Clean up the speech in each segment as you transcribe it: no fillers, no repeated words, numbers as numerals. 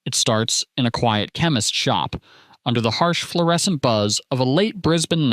It starts in a quiet chemist's shop, under the harsh fluorescent buzz of a late Brisbane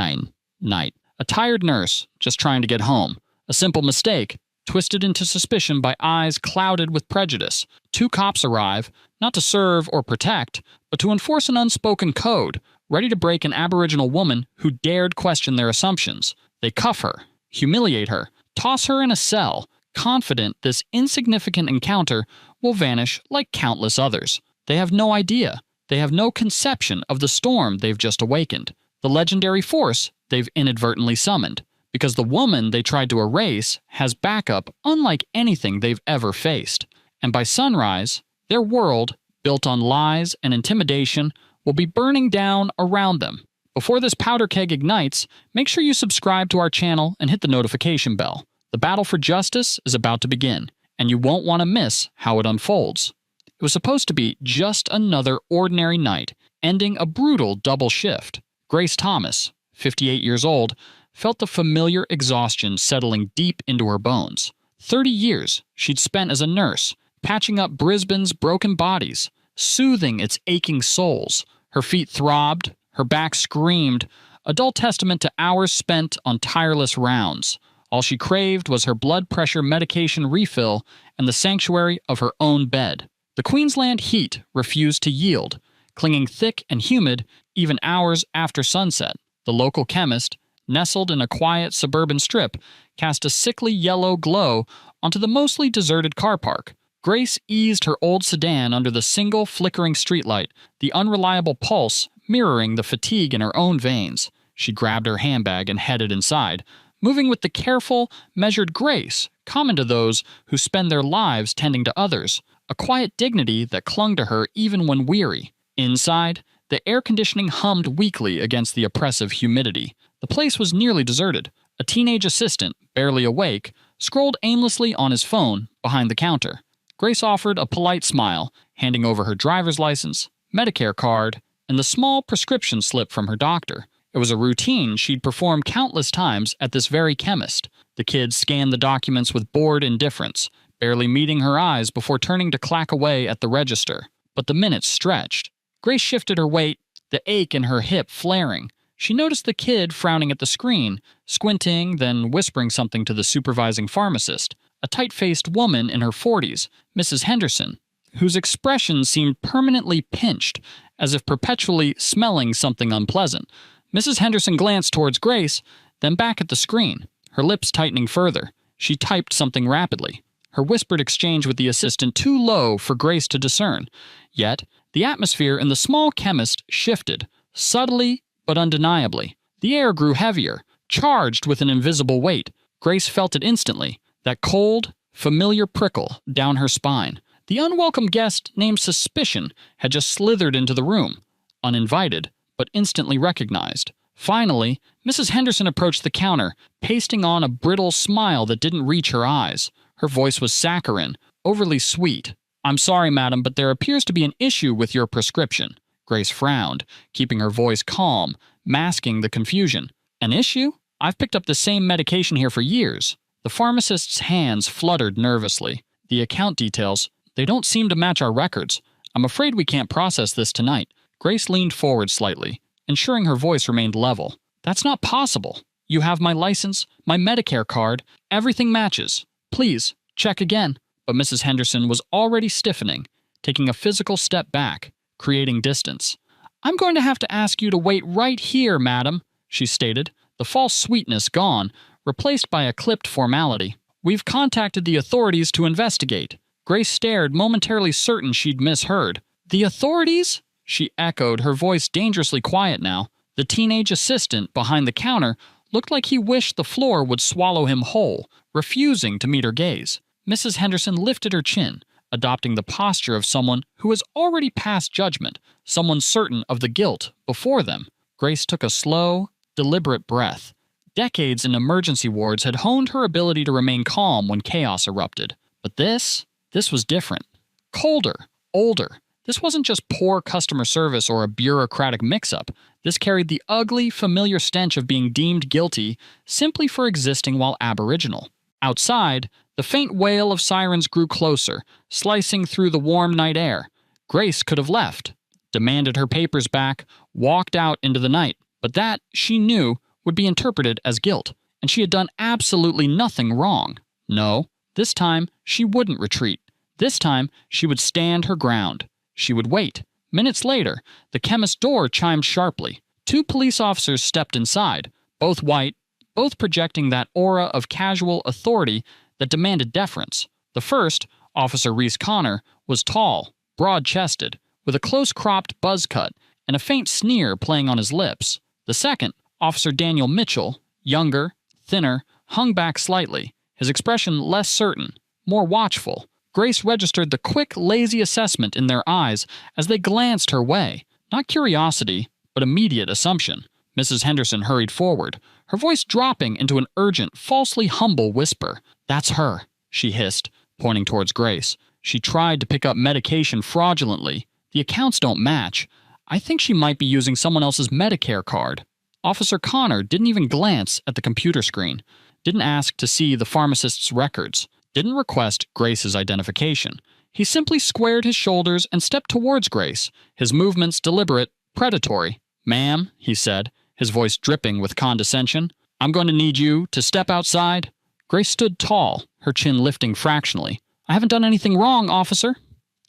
night. A tired nurse, just trying to get home. A simple mistake, twisted into suspicion by eyes clouded with prejudice. Two cops arrive, not to serve or protect, but to enforce an unspoken code, ready to break an Aboriginal woman who dared question their assumptions. They cuff her, humiliate her, toss her in a cell, confident this insignificant encounter will vanish like countless others. They have no idea. They have no conception of the storm they've just awakened, the legendary force they've inadvertently summoned, because the woman they tried to erase has backup unlike anything they've ever faced. And by sunrise, their world, built on lies and intimidation, will be burning down around them. Before this powder keg ignites, make sure you subscribe to our channel and hit the notification bell. The battle for justice is about to begin, and you won't want to miss how it unfolds. It was supposed to be just another ordinary night, ending a brutal double shift. Grace Thomas, 58 years old, felt the familiar exhaustion settling deep into her bones. 30 years she'd spent as a nurse, patching up Brisbane's broken bodies, soothing its aching souls. Her feet throbbed, her back screamed, a dull testament to hours spent on tireless rounds. All she craved was her blood pressure medication refill and the sanctuary of her own bed. The Queensland heat refused to yield, clinging thick and humid even hours after sunset. The local chemist, nestled in a quiet suburban strip, cast a sickly yellow glow onto the mostly deserted car park. Grace eased her old sedan under the single flickering streetlight, the unreliable pulse mirroring the fatigue in her own veins. She grabbed her handbag and headed inside, moving with the careful, measured grace common to those who spend their lives tending to others, a quiet dignity that clung to her even when weary. Inside, the air conditioning hummed weakly against the oppressive humidity. The place was nearly deserted. A teenage assistant, barely awake, scrolled aimlessly on his phone behind the counter. Grace offered a polite smile, handing over her driver's license, Medicare card, and the small prescription slip from her doctor. It was a routine she'd performed countless times at this very chemist. The kid scanned the documents with bored indifference, barely meeting her eyes before turning to clack away at the register. But the minutes stretched. Grace shifted her weight, the ache in her hip flaring. She noticed the kid frowning at the screen, squinting, then whispering something to the supervising pharmacist, a tight-faced woman in her 40s, Mrs. Henderson, whose expression seemed permanently pinched, as if perpetually smelling something unpleasant. Mrs. Henderson glanced towards Grace, then back at the screen, her lips tightening further. She typed something rapidly, her whispered exchange with the assistant too low for Grace to discern. Yet, the atmosphere in the small chemist shifted, subtly but undeniably. The air grew heavier, charged with an invisible weight. Grace felt it instantly, that cold, familiar prickle down her spine. The unwelcome guest named Suspicion had just slithered into the room, uninvited, but instantly recognized. Finally, Mrs. Henderson approached the counter, pasting on a brittle smile that didn't reach her eyes. Her voice was saccharine, overly sweet. "I'm sorry, madam, but there appears to be an issue with your prescription." Grace frowned, keeping her voice calm, masking the confusion. "An issue? I've picked up the same medication here for years." The pharmacist's hands fluttered nervously. "The account details, they don't seem to match our records. I'm afraid we can't process this tonight." Grace leaned forward slightly, ensuring her voice remained level. "That's not possible. You have my license, my Medicare card, everything matches. Please, check again." But Mrs. Henderson was already stiffening, taking a physical step back, creating distance. "I'm going to have to ask you to wait right here, madam," she stated, the false sweetness gone, replaced by a clipped formality. "We've contacted the authorities to investigate." Grace stared, momentarily certain she'd misheard. "The authorities?" she echoed, her voice dangerously quiet now. The teenage assistant behind the counter looked like he wished the floor would swallow him whole, refusing to meet her gaze. Mrs. Henderson lifted her chin, adopting the posture of someone who has already passed judgment, someone certain of the guilt before them. Grace took a slow, deliberate breath. Decades in emergency wards had honed her ability to remain calm when chaos erupted. But this was different. Colder, older. This wasn't just poor customer service or a bureaucratic mix-up. This carried the ugly, familiar stench of being deemed guilty simply for existing while Aboriginal. Outside, the faint wail of sirens grew closer, slicing through the warm night air. Grace could have left, demanded her papers back, walked out into the night, but that, she knew, would be interpreted as guilt, and she had done absolutely nothing wrong. No, this time she wouldn't retreat. This time she would stand her ground. She would wait. Minutes later, the chemist's door chimed sharply. 2 police officers stepped inside, both white, both projecting that aura of casual authority that demanded deference. The first, Officer Reese Connor, was tall, broad-chested, with a close-cropped buzz cut and a faint sneer playing on his lips. The second, Officer Daniel Mitchell, younger, thinner, hung back slightly, his expression less certain, more watchful. Grace registered the quick, lazy assessment in their eyes as they glanced her way. Not curiosity, but immediate assumption. Mrs. Henderson hurried forward, her voice dropping into an urgent, falsely humble whisper. "That's her," she hissed, pointing towards Grace. "She tried to pick up medication fraudulently. The accounts don't match. I think she might be using someone else's Medicare card." Officer Connor didn't even glance at the computer screen, didn't ask to see the pharmacist's records, didn't request Grace's identification. He simply squared his shoulders and stepped towards Grace, his movements deliberate, predatory. "Ma'am," he said, his voice dripping with condescension, "I'm going to need you to step outside." Grace stood tall, her chin lifting fractionally. "I haven't done anything wrong, officer."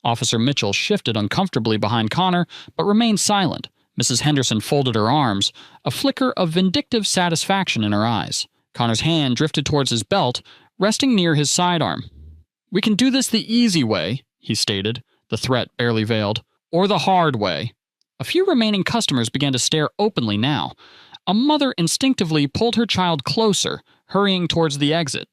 Officer Mitchell shifted uncomfortably behind Connor, but remained silent. Mrs. Henderson folded her arms, a flicker of vindictive satisfaction in her eyes. Connor's hand drifted towards his belt, resting near his sidearm. "We can do this the easy way," he stated, the threat barely veiled, "or the hard way." A few remaining customers began to stare openly now. A mother instinctively pulled her child closer, hurrying towards the exit.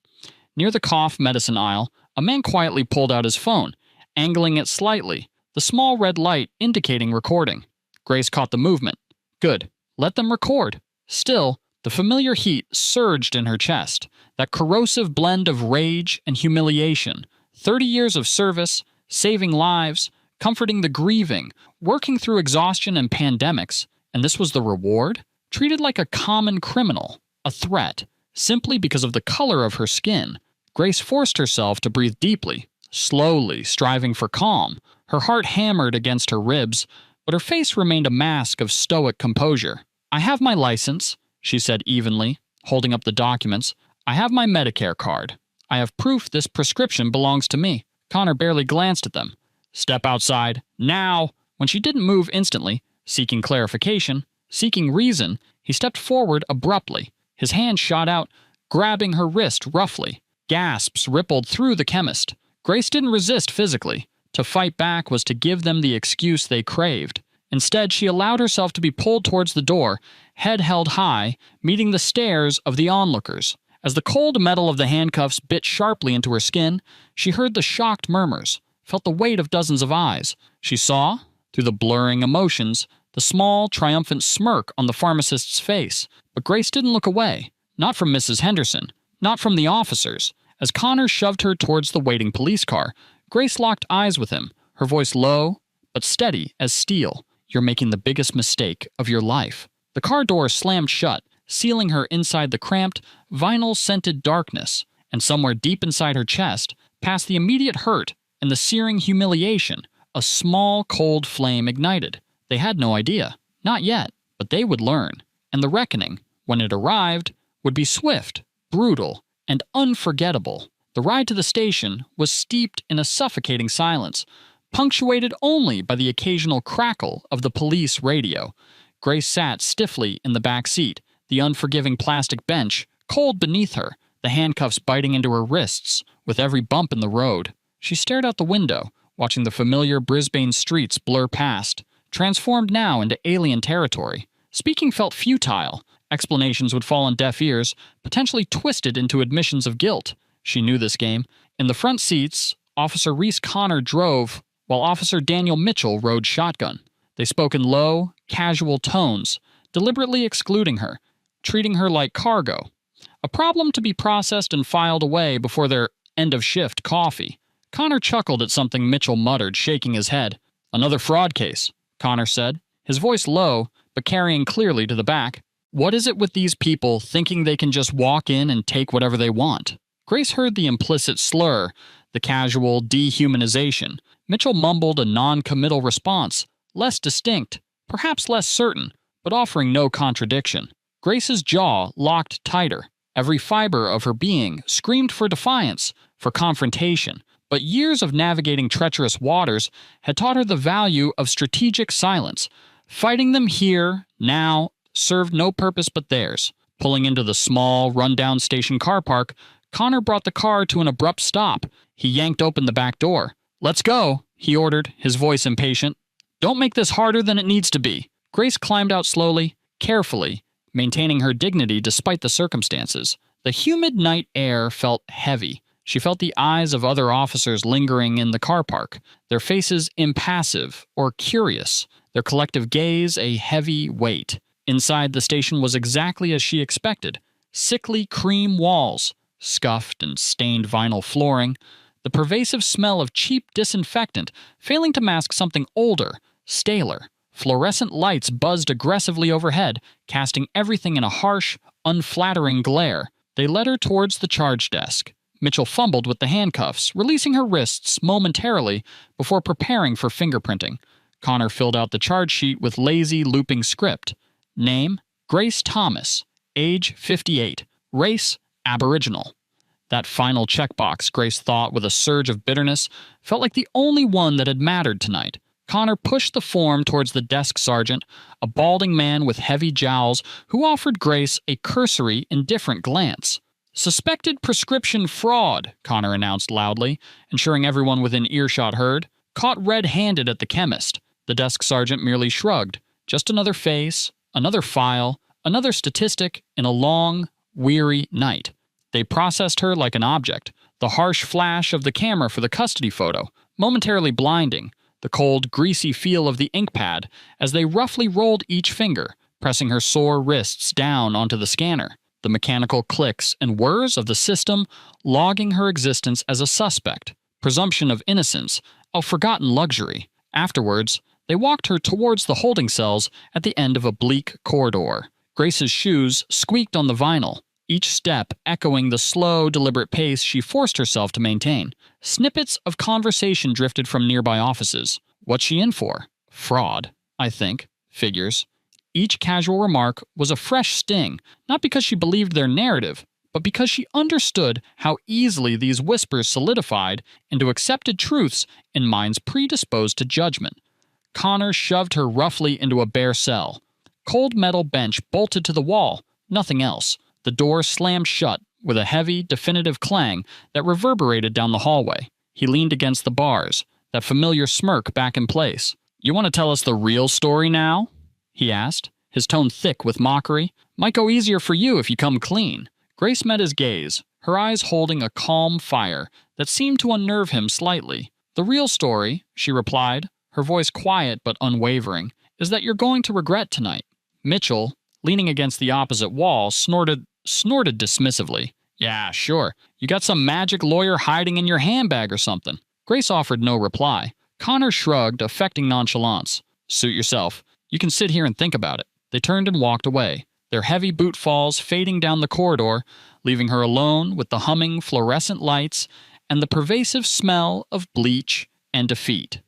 Near the cough medicine aisle, a man quietly pulled out his phone, angling it slightly, the small red light indicating recording. Grace caught the movement. Good. Let them record. Still, the familiar heat surged in her chest, that corrosive blend of rage and humiliation. 30 years of service, saving lives, comforting the grieving, working through exhaustion and pandemics, and this was the reward? Treated like a common criminal, a threat, simply because of the color of her skin. Grace forced herself to breathe deeply, slowly, striving for calm. Her heart hammered against her ribs, but her face remained a mask of stoic composure. "I have my license," she said evenly, holding up the documents. "I have my Medicare card. I have proof this prescription belongs to me." Connor barely glanced at them. "Step outside, now!" When she didn't move instantly, seeking clarification, seeking reason, he stepped forward abruptly. His hand shot out, grabbing her wrist roughly. Gasps rippled through the chemist. Grace didn't resist physically. To fight back was to give them the excuse they craved. Instead, she allowed herself to be pulled towards the door, head held high, meeting the stares of the onlookers. As the cold metal of the handcuffs bit sharply into her skin, she heard the shocked murmurs, felt the weight of dozens of eyes. She saw, through the blurring emotions, the small, triumphant smirk on the pharmacist's face. But Grace didn't look away. Not from Mrs. Henderson. Not from the officers. As Connor shoved her towards the waiting police car, Grace locked eyes with him, her voice low, but steady as steel. "You're making the biggest mistake of your life." The car door slammed shut, sealing her inside the cramped, vinyl-scented darkness, and somewhere deep inside her chest, past the immediate hurt and the searing humiliation, a small, cold flame ignited. They had no idea. Not yet, but they would learn. And the reckoning, when it arrived, would be swift, brutal, and unforgettable. The ride to the station was steeped in a suffocating silence, punctuated only by the occasional crackle of the police radio. Grace sat stiffly in the back seat, the unforgiving plastic bench cold beneath her, the handcuffs biting into her wrists with every bump in the road. She stared out the window, watching the familiar Brisbane streets blur past, transformed now into alien territory. Speaking felt futile. Explanations would fall on deaf ears, potentially twisted into admissions of guilt. She knew this game. In the front seats, Officer Reese Connor drove, while Officer Daniel Mitchell rode shotgun. They spoke in low, casual tones, deliberately excluding her, treating her like cargo. A problem to be processed and filed away before their end-of-shift coffee. Connor chuckled at something Mitchell muttered, shaking his head. "Another fraud case," Connor said, his voice low, but carrying clearly to the back. "What is it with these people thinking they can just walk in and take whatever they want?" Grace heard the implicit slur, the casual dehumanization. Mitchell mumbled a non-committal response, less distinct, perhaps less certain, but offering no contradiction. Grace's jaw locked tighter. Every fiber of her being screamed for defiance, for confrontation. But years of navigating treacherous waters had taught her the value of strategic silence. Fighting them here, now, served no purpose but theirs. Pulling into the small, run-down station car park, Connor brought the car to an abrupt stop. He yanked open the back door. "Let's go," he ordered, his voice impatient. "Don't make this harder than it needs to be." Grace climbed out slowly, carefully, maintaining her dignity despite the circumstances. The humid night air felt heavy. She felt the eyes of other officers lingering in the car park, their faces impassive or curious, their collective gaze a heavy weight. Inside the station was exactly as she expected. Sickly cream walls, scuffed and stained vinyl flooring, the pervasive smell of cheap disinfectant failing to mask something older, staler. Fluorescent lights buzzed aggressively overhead, casting everything in a harsh, unflattering glare. They led her towards the charge desk. Mitchell fumbled with the handcuffs, releasing her wrists momentarily before preparing for fingerprinting. Connor filled out the charge sheet with lazy, looping script. Name, Grace Thomas. Age, 58. Race, Aboriginal. That final checkbox, Grace thought with a surge of bitterness, felt like the only one that had mattered tonight. Connor pushed the form towards the desk sergeant, a balding man with heavy jowls who offered Grace a cursory, indifferent glance. "Suspected prescription fraud," Connor announced loudly, ensuring everyone within earshot heard. "Caught red-handed at the chemist." The desk sergeant merely shrugged. Just another face, another file, another statistic in a long, weary night. They processed her like an object. The harsh flash of the camera for the custody photo, momentarily blinding. The cold, greasy feel of the ink pad as they roughly rolled each finger, pressing her sore wrists down onto the scanner. The mechanical clicks and whirs of the system logging her existence as a suspect. Presumption of innocence, a forgotten luxury. Afterwards, they walked her towards the holding cells at the end of a bleak corridor. Grace's shoes squeaked on the vinyl, each step echoing the slow, deliberate pace she forced herself to maintain. Snippets of conversation drifted from nearby offices. What's she in for? Fraud, I think. Figures. Each casual remark was a fresh sting, not because she believed their narrative, but because she understood how easily these whispers solidified into accepted truths in minds predisposed to judgment. Connor shoved her roughly into a bare cell. Cold metal bench bolted to the wall, nothing else. The door slammed shut with a heavy, definitive clang that reverberated down the hallway. He leaned against the bars, that familiar smirk back in place. "You want to tell us the real story now?" he asked, his tone thick with mockery. "Might go easier for you if you come clean." Grace met his gaze, her eyes holding a calm fire that seemed to unnerve him slightly. "The real story," she replied, her voice quiet but unwavering, "is that you're going to regret tonight." Mitchell, leaning against the opposite wall, snorted dismissively. "Yeah, sure. You got some magic lawyer hiding in your handbag or something." Grace offered no reply. Connor shrugged, affecting nonchalance. "Suit yourself. You can sit here and think about it." They turned and walked away, their heavy boot falls fading down the corridor, leaving her alone with the humming fluorescent lights and the pervasive smell of bleach and defeat.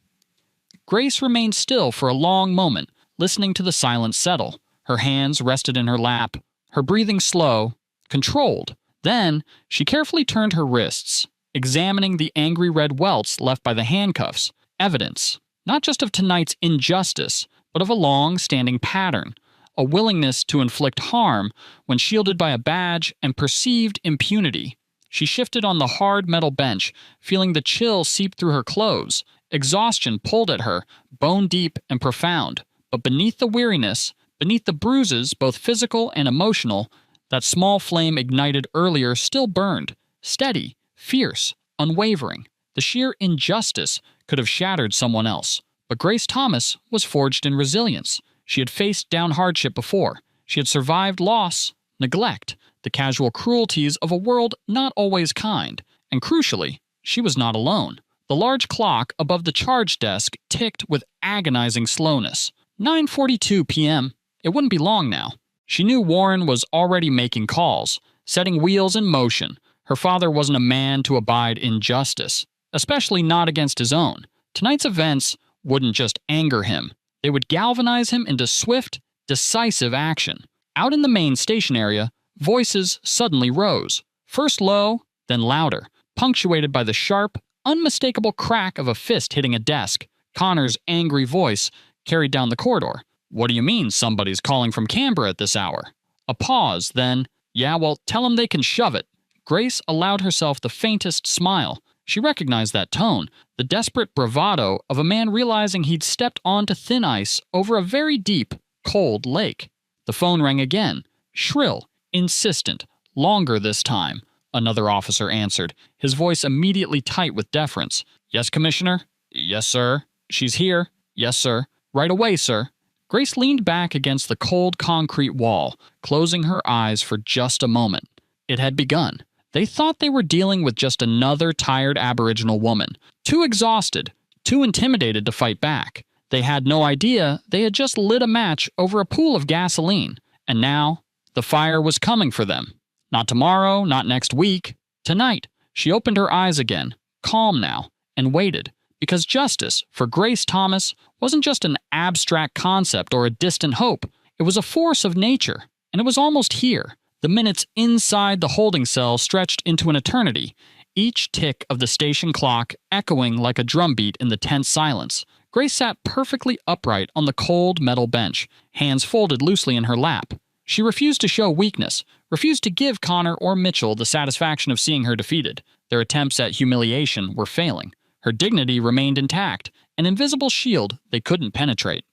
Grace remained still for a long moment, listening to the silence settle. Her hands rested in her lap, her breathing slow, controlled. Then, she carefully turned her wrists, examining the angry red welts left by the handcuffs, evidence, not just of tonight's injustice, but of a long-standing pattern, a willingness to inflict harm when shielded by a badge and perceived impunity. She shifted on the hard metal bench, feeling the chill seep through her clothes. Exhaustion pulled at her, bone-deep and profound. But beneath the weariness, beneath the bruises, both physical and emotional, that small flame ignited earlier still burned, steady, fierce, unwavering. The sheer injustice could have shattered someone else. But Grace Thomas was forged in resilience. She had faced down hardship before. She had survived loss, neglect, the casual cruelties of a world not always kind. And crucially, she was not alone. The large clock above the charge desk ticked with agonizing slowness. 9:42 p.m. It wouldn't be long now. She knew Warren was already making calls, setting wheels in motion. Her father wasn't a man to abide injustice. especially not against his own. Tonight's events wouldn't just anger him. They would galvanize him into swift, decisive action. Out in the main station area, voices suddenly rose. First low, then louder, punctuated by the sharp, unmistakable crack of a fist hitting a desk. Connor's angry voice carried down the corridor. "What do you mean somebody's calling from Canberra at this hour?" A pause, then, "Yeah, well, tell them they can shove it." Grace allowed herself the faintest smile. She recognized that tone, the desperate bravado of a man realizing he'd stepped onto thin ice over a very deep, cold lake. The phone rang again, shrill, insistent, longer this time. Another officer answered, his voice immediately tight with deference. "Yes, Commissioner?" "Yes, sir." "She's here." "Yes, sir." "Right away, sir." Grace leaned back against the cold concrete wall, closing her eyes for just a moment. It had begun. They thought they were dealing with just another tired Aboriginal woman, too exhausted, too intimidated to fight back. They had no idea they had just lit a match over a pool of gasoline, and now the fire was coming for them. Not tomorrow, not next week. Tonight. She opened her eyes again, calm now, and waited, because justice, for Grace Thomas, wasn't just an abstract concept or a distant hope. It was a force of nature, and it was almost here. The minutes inside the holding cell stretched into an eternity, each tick of the station clock echoing like a drumbeat in the tense silence. Grace sat perfectly upright on the cold metal bench, hands folded loosely in her lap. She refused to show weakness, refused to give Connor or Mitchell the satisfaction of seeing her defeated. Their attempts at humiliation were failing. Her dignity remained intact, an invisible shield they couldn't penetrate.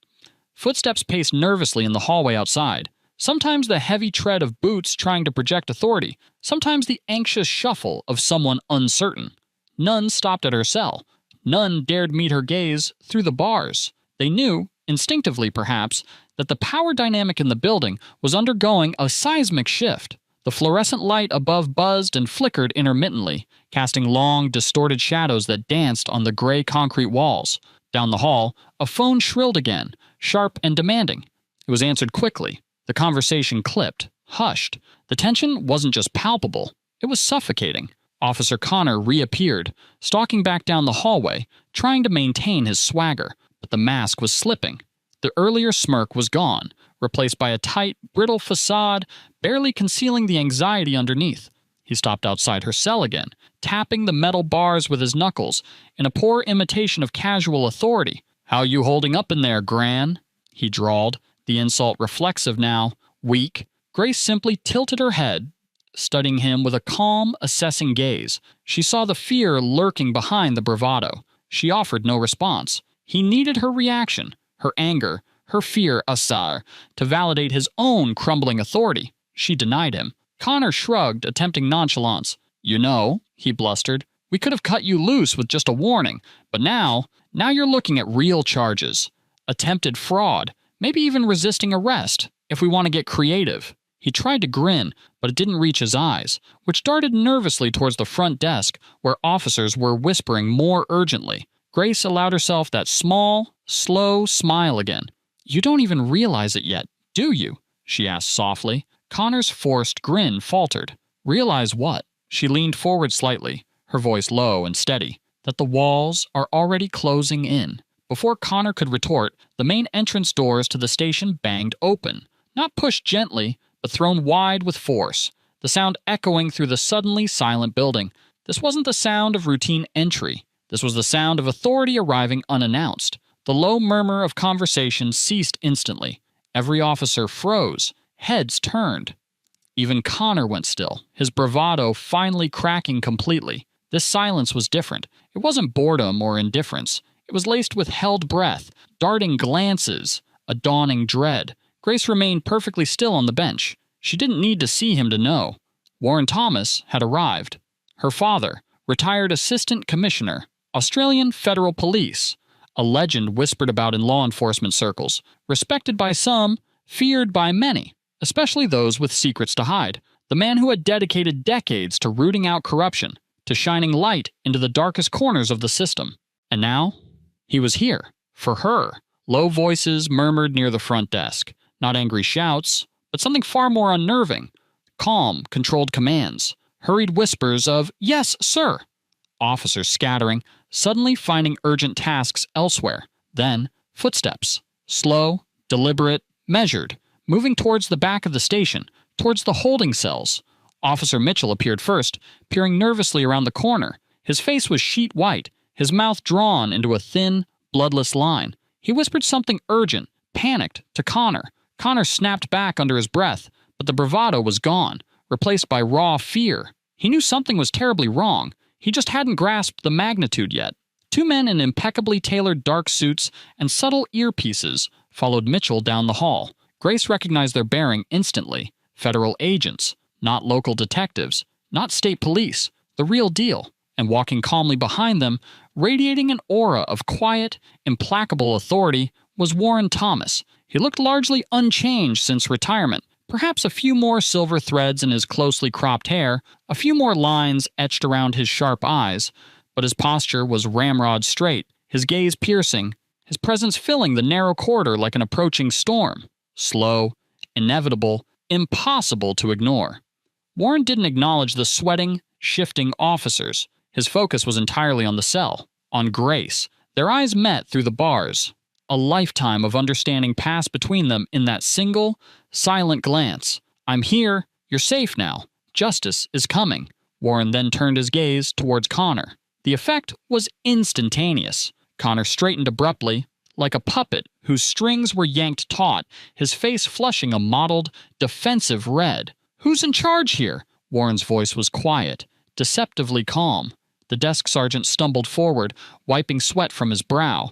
Footsteps paced nervously in the hallway outside. Sometimes the heavy tread of boots trying to project authority, sometimes the anxious shuffle of someone uncertain. None stopped at her cell. None dared meet her gaze through the bars. They knew, instinctively perhaps, that the power dynamic in the building was undergoing a seismic shift. The fluorescent light above buzzed and flickered intermittently, casting long, distorted shadows that danced on the gray concrete walls. Down the hall, a phone shrilled again, sharp and demanding. It was answered quickly. The conversation clipped, hushed. The tension wasn't just palpable, it was suffocating. Officer Connor reappeared, stalking back down the hallway, trying to maintain his swagger, but the mask was slipping. The earlier smirk was gone, replaced by a tight, brittle facade barely concealing the anxiety underneath. He stopped outside her cell again, tapping the metal bars with his knuckles in a poor imitation of casual authority. "How you holding up in there, Gran?" he drawled, the insult reflexive now, weak. Grace simply tilted her head, studying him with a calm, assessing gaze. She saw the fear lurking behind the bravado. She offered no response. He needed her reaction, her anger, her fear, Asar, to validate his own crumbling authority. She denied him. Connor shrugged, attempting nonchalance. "You know," he blustered, "we could have cut you loose with just a warning, but now you're looking at real charges. Attempted fraud, maybe even resisting arrest, if we want to get creative." He tried to grin, but it didn't reach his eyes, which darted nervously towards the front desk, where officers were whispering more urgently. Grace allowed herself that small, slow smile again. "You don't even realize it yet, do you?" she asked softly. Connor's forced grin faltered. "Realize what?" She leaned forward slightly, her voice low and steady. "That the walls are already closing in." Before Connor could retort, the main entrance doors to the station banged open. Not pushed gently, but thrown wide with force, the sound echoing through the suddenly silent building. This wasn't the sound of routine entry. This was the sound of authority arriving unannounced. The low murmur of conversation ceased instantly. Every officer froze, heads turned. Even Connor went still, his bravado finally cracking completely. This silence was different. It wasn't boredom or indifference. It was laced with held breath, darting glances, a dawning dread. Grace remained perfectly still on the bench. She didn't need to see him to know. Warren Thomas had arrived. Her father, retired assistant commissioner, Australian Federal Police, a legend whispered about in law enforcement circles, respected by some, feared by many, especially those with secrets to hide. The man who had dedicated decades to rooting out corruption, to shining light into the darkest corners of the system. And now, he was here, for her. Low voices murmured near the front desk. Not angry shouts, but something far more unnerving. Calm, controlled commands. Hurried whispers of, "Yes, sir." officers scattering, suddenly finding urgent tasks elsewhere. Then, footsteps. Slow, deliberate, measured, moving towards the back of the station, towards the holding cells. Officer Mitchell appeared first, peering nervously around the corner. His face was sheet white, his mouth drawn into a thin, bloodless line. He whispered something urgent, panicked, to Connor. Connor snapped back under his breath, but the bravado was gone, replaced by raw fear. He knew something was terribly wrong. He just hadn't grasped the magnitude yet. Two men in impeccably tailored dark suits and subtle earpieces followed Mitchell down the hall. Grace recognized their bearing instantly. Federal agents, not local detectives, not state police, the real deal. And walking calmly behind them, radiating an aura of quiet, implacable authority, was Warren Thomas. He looked largely unchanged since retirement. Perhaps a few more silver threads in his closely cropped hair, a few more lines etched around his sharp eyes, but his posture was ramrod straight, his gaze piercing, his presence filling the narrow corridor like an approaching storm. Slow, inevitable, impossible to ignore. Warren didn't acknowledge the sweating, shifting officers. His focus was entirely on the cell, on Grace. Their eyes met through the bars. A lifetime of understanding passed between them in that single, silent glance. "I'm here. You're safe now. Justice is coming." Warren then turned his gaze towards Connor. The effect was instantaneous. Connor straightened abruptly, like a puppet whose strings were yanked taut, his face flushing a mottled, defensive red. "Who's in charge here?" Warren's voice was quiet, deceptively calm. The desk sergeant stumbled forward, wiping sweat from his brow.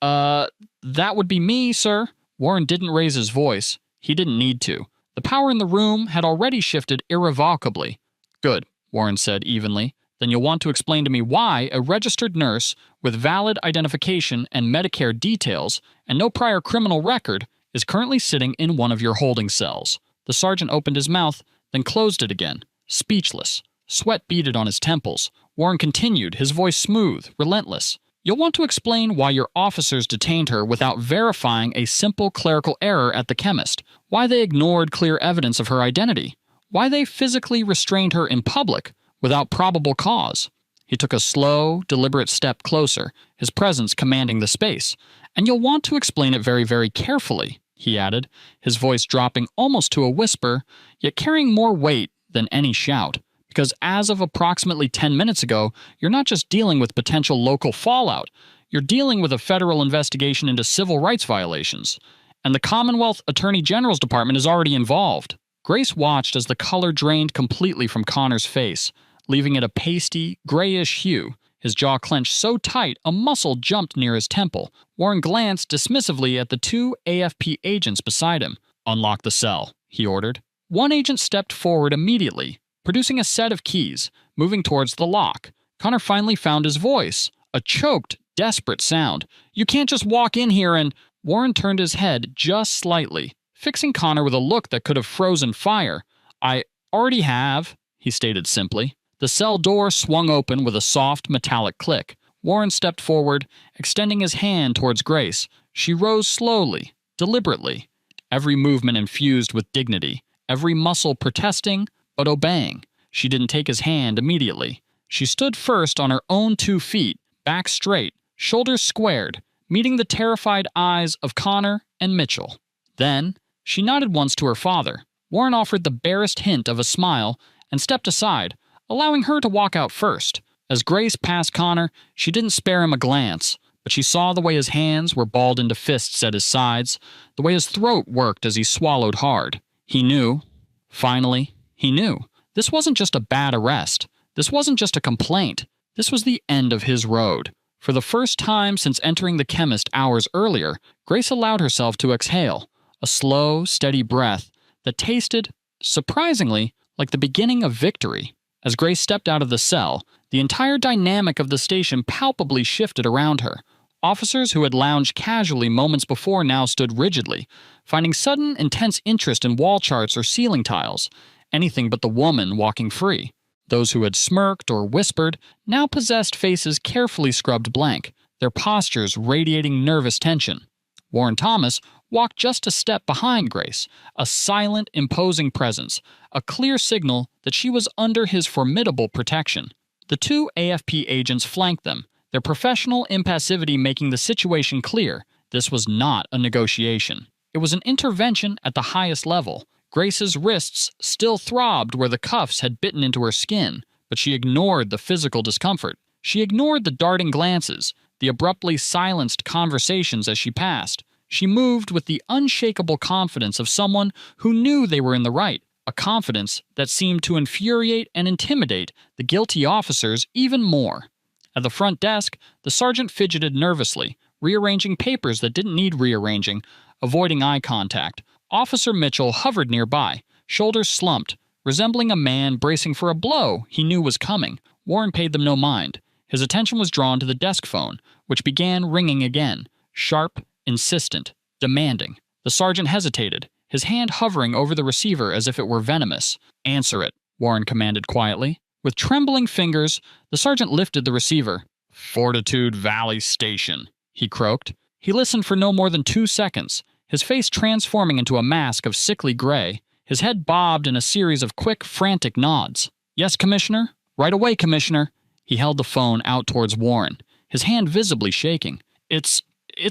That would be me, sir." Warren didn't raise his voice. He didn't need to. The power in the room had already shifted irrevocably. "Good," Warren said evenly. "Then you'll want to explain to me why a registered nurse with valid identification and Medicare details and no prior criminal record is currently sitting in one of your holding cells." The sergeant opened his mouth, then closed it again, speechless. Sweat beaded on his temples. Warren continued, his voice smooth, relentless. "You'll want to explain why your officers detained her without verifying a simple clerical error at the chemist, why they ignored clear evidence of her identity, why they physically restrained her in public without probable cause." He took a slow, deliberate step closer, his presence commanding the space. "And you'll want to explain it very, very carefully," he added, his voice dropping almost to a whisper, yet carrying more weight than any shout. "Because as of approximately 10 minutes ago, you're not just dealing with potential local fallout. You're dealing with a federal investigation into civil rights violations. And the Commonwealth Attorney General's Department is already involved." Grace watched as the color drained completely from Connor's face, leaving it a pasty, grayish hue. His jaw clenched so tight a muscle jumped near his temple. Warren glanced dismissively at the two AFP agents beside him. "Unlock the cell," he ordered. One agent stepped forward immediately, producing a set of keys, moving towards the lock. Connor finally found his voice, a choked, desperate sound. "You can't just walk in here and—" Warren turned his head just slightly, fixing Connor with a look that could have frozen fire. "I already have," he stated simply. The cell door swung open with a soft, metallic click. Warren stepped forward, extending his hand towards Grace. She rose slowly, deliberately, every movement infused with dignity, every muscle protesting but obeying. She didn't take his hand immediately. She stood first on her own 2 feet, back straight, shoulders squared, meeting the terrified eyes of Connor and Mitchell. Then, she nodded once to her father. Warren offered the barest hint of a smile and stepped aside, allowing her to walk out first. As Grace passed Connor, she didn't spare him a glance, but she saw the way his hands were balled into fists at his sides, the way his throat worked as he swallowed hard. He knew. Finally, he knew. This wasn't just a bad arrest. This wasn't just a complaint. This was the end of his road. For the first time since entering the chemist hours earlier, Grace allowed herself to exhale, a slow, steady breath that tasted, surprisingly, like the beginning of victory. As Grace stepped out of the cell, the entire dynamic of the station palpably shifted around her. Officers who had lounged casually moments before now stood rigidly, finding sudden, intense interest in wall charts or ceiling tiles, anything but the woman walking free. Those who had smirked or whispered now possessed faces carefully scrubbed blank, their postures radiating nervous tension. Warren Thomas walked just a step behind Grace, a silent, imposing presence, a clear signal that she was under his formidable protection. The two AFP agents flanked them, their professional impassivity making the situation clear. This was not a negotiation. It was an intervention at the highest level. Grace's wrists still throbbed where the cuffs had bitten into her skin, but she ignored the physical discomfort. She ignored the darting glances, the abruptly silenced conversations as she passed. She moved with the unshakable confidence of someone who knew they were in the right, a confidence that seemed to infuriate and intimidate the guilty officers even more. At the front desk, the sergeant fidgeted nervously, rearranging papers that didn't need rearranging, avoiding eye contact. Officer Mitchell hovered nearby, shoulders slumped, resembling a man bracing for a blow he knew was coming. Warren paid them no mind. His attention was drawn to the desk phone, which began ringing again, sharp, insistent, demanding. The sergeant hesitated, his hand hovering over the receiver as if it were venomous. "Answer it," Warren commanded quietly. With trembling fingers, the sergeant lifted the receiver. "Fortitude Valley Station," he croaked. He listened for no more than 2 seconds, his face transforming into a mask of sickly gray. His head bobbed in a series of quick, frantic nods. "Yes, Commissioner? Right away, Commissioner." He held the phone out towards Warren, his hand visibly shaking. It's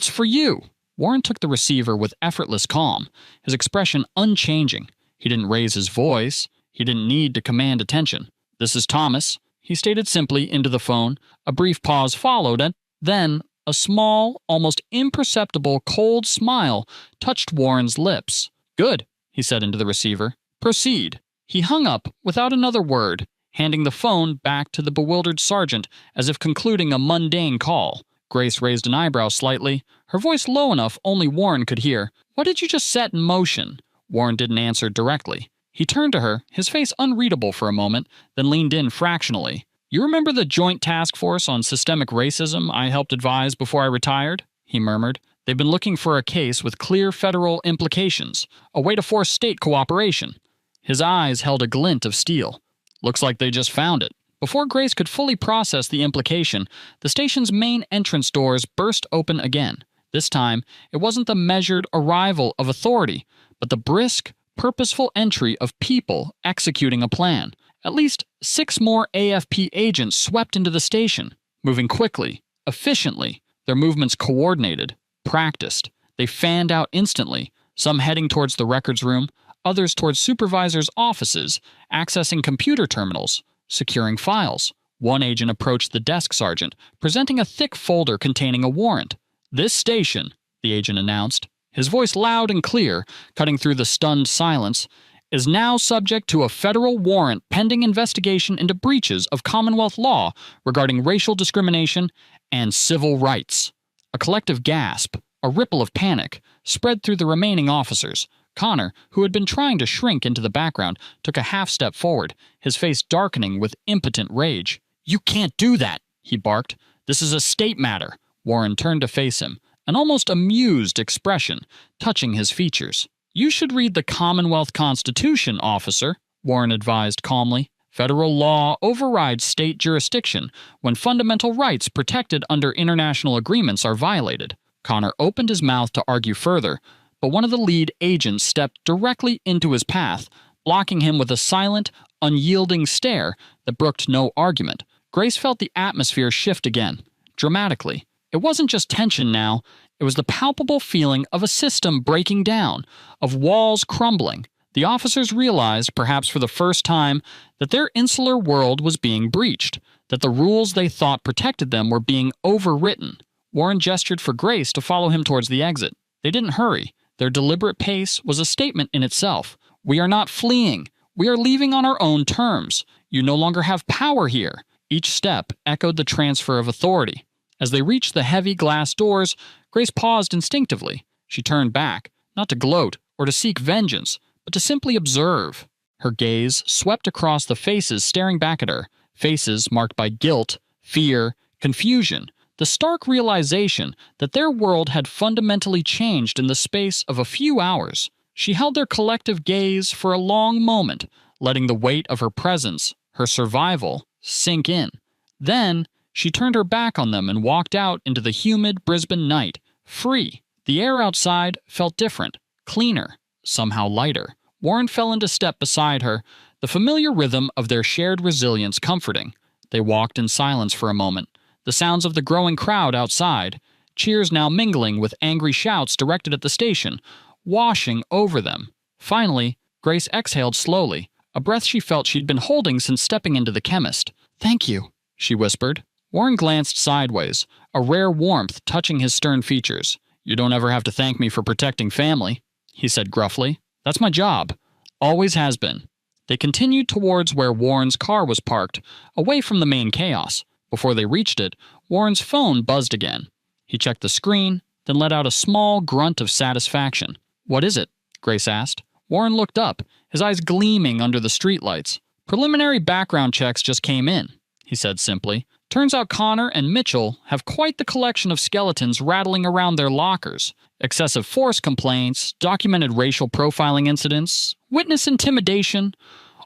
for you." Warren took the receiver with effortless calm, his expression unchanging. He didn't raise his voice. He didn't need to command attention. "This is Thomas," he stated simply into the phone. A brief pause followed, and then a small, almost imperceptible cold smile touched Warren's lips. "Good," he said into the receiver. "Proceed." He hung up without another word, handing the phone back to the bewildered sergeant as if concluding a mundane call. Grace raised an eyebrow slightly, her voice low enough only Warren could hear. "What did you just set in motion?" Warren didn't answer directly. He turned to her, his face unreadable for a moment, then leaned in fractionally. "You remember the Joint Task Force on Systemic Racism I helped advise before I retired?" he murmured. "They've been looking for a case with clear federal implications, a way to force state cooperation." His eyes held a glint of steel. "Looks like they just found it." Before Grace could fully process the implication, the station's main entrance doors burst open again. This time, it wasn't the measured arrival of authority, but the brisk, purposeful entry of people executing a plan. At least 6 more AFP agents swept into the station, moving quickly, efficiently, their movements coordinated, practiced. They fanned out instantly, some heading towards the records room, others towards supervisors' offices, accessing computer terminals, securing files. One agent approached the desk sergeant, presenting a thick folder containing a warrant. "This station," the agent announced, his voice loud and clear, cutting through the stunned silence, "is now subject to a federal warrant pending investigation into breaches of Commonwealth law regarding racial discrimination and civil rights." A collective gasp, a ripple of panic, spread through the remaining officers. Connor, who had been trying to shrink into the background, took a half-step forward, his face darkening with impotent rage. "You can't do that," he barked. "This is a state matter." Warren turned to face him, an almost amused expression touching his features. "You should read the Commonwealth Constitution, officer," Warren advised calmly. "Federal law overrides state jurisdiction when fundamental rights protected under international agreements are violated." Connor opened his mouth to argue further, but one of the lead agents stepped directly into his path, blocking him with a silent, unyielding stare that brooked no argument. Grace felt the atmosphere shift again, dramatically. It wasn't just tension now, it was the palpable feeling of a system breaking down, of walls crumbling. The officers realized, perhaps for the first time, that their insular world was being breached, that the rules they thought protected them were being overwritten. Warren gestured for Grace to follow him towards the exit. They didn't hurry. Their deliberate pace was a statement in itself. "We are not fleeing. We are leaving on our own terms. You no longer have power here." Each step echoed the transfer of authority. As they reached the heavy glass doors, Grace paused instinctively. She turned back, not to gloat or to seek vengeance, but to simply observe. Her gaze swept across the faces staring back at her, faces marked by guilt, fear, confusion, the stark realization that their world had fundamentally changed in the space of a few hours. She held their collective gaze for a long moment, letting the weight of her presence, her survival, sink in. Then, she turned her back on them and walked out into the humid Brisbane night, free. The air outside felt different, cleaner, somehow lighter. Warren fell into step beside her, the familiar rhythm of their shared resilience comforting. They walked in silence for a moment, the sounds of the growing crowd outside, cheers now mingling with angry shouts directed at the station, washing over them. Finally, Grace exhaled slowly, a breath she felt she'd been holding since stepping into the chemist. "Thank you," she whispered. Warren glanced sideways, a rare warmth touching his stern features. "You don't ever have to thank me for protecting family," he said gruffly. "That's my job. Always has been." They continued towards where Warren's car was parked, away from the main chaos. Before they reached it, Warren's phone buzzed again. He checked the screen, then let out a small grunt of satisfaction. "What is it?" Grace asked. Warren looked up, his eyes gleaming under the streetlights. "Preliminary background checks just came in," he said simply. "Turns out Connor and Mitchell have quite the collection of skeletons rattling around their lockers. Excessive force complaints, documented racial profiling incidents, witness intimidation,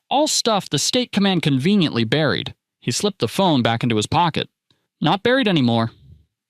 all stuff the state command conveniently buried." He slipped the phone back into his pocket. "Not buried anymore."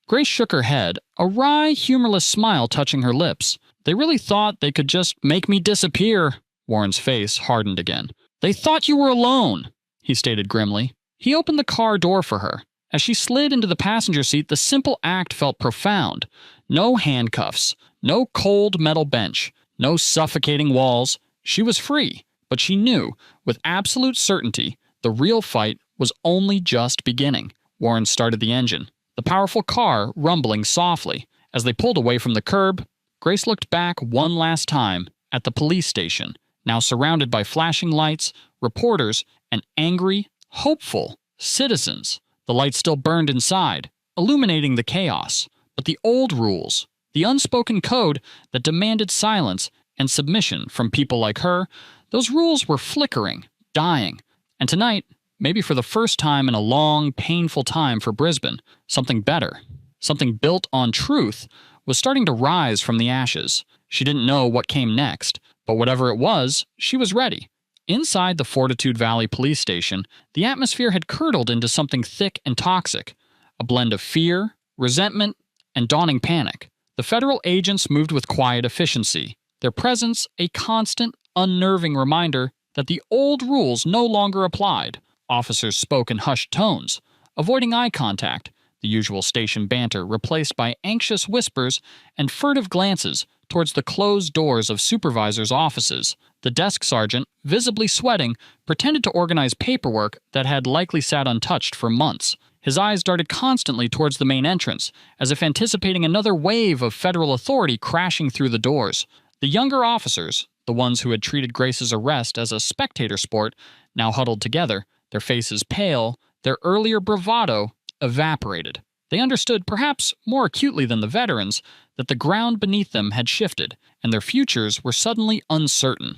Grace shook her head, a wry, humorless smile touching her lips. "They really thought they could just make me disappear." Warren's face hardened again. "They thought you were alone," he stated grimly. He opened the car door for her. As she slid into the passenger seat, the simple act felt profound. No handcuffs, no cold metal bench, no suffocating walls. She was free, but she knew, with absolute certainty, the real fight was only just beginning. Warren started the engine, the powerful car rumbling softly. As they pulled away from the curb, Grace looked back one last time at the police station, now surrounded by flashing lights, reporters, and angry, hopeful citizens. The lights still burned inside, illuminating the chaos. But the old rules, the unspoken code that demanded silence and submission from people like her, those rules were flickering, dying. And tonight, maybe for the first time in a long, painful time for Brisbane, something better, something built on truth, was starting to rise from the ashes. She didn't know what came next, but whatever it was, she was ready. Inside the Fortitude Valley police station, the atmosphere had curdled into something thick and toxic, a blend of fear, resentment, and dawning panic. The federal agents moved with quiet efficiency, their presence a constant, unnerving reminder that the old rules no longer applied. Officers spoke in hushed tones, avoiding eye contact, the usual station banter replaced by anxious whispers and furtive glances towards the closed doors of supervisors' offices. The desk sergeant, visibly sweating, pretended to organize paperwork that had likely sat untouched for months. His eyes darted constantly towards the main entrance, as if anticipating another wave of federal authority crashing through the doors. The younger officers, the ones who had treated Grace's arrest as a spectator sport, now huddled together, their faces pale, their earlier bravado evaporated. They understood, perhaps more acutely than the veterans, that the ground beneath them had shifted, and their futures were suddenly uncertain.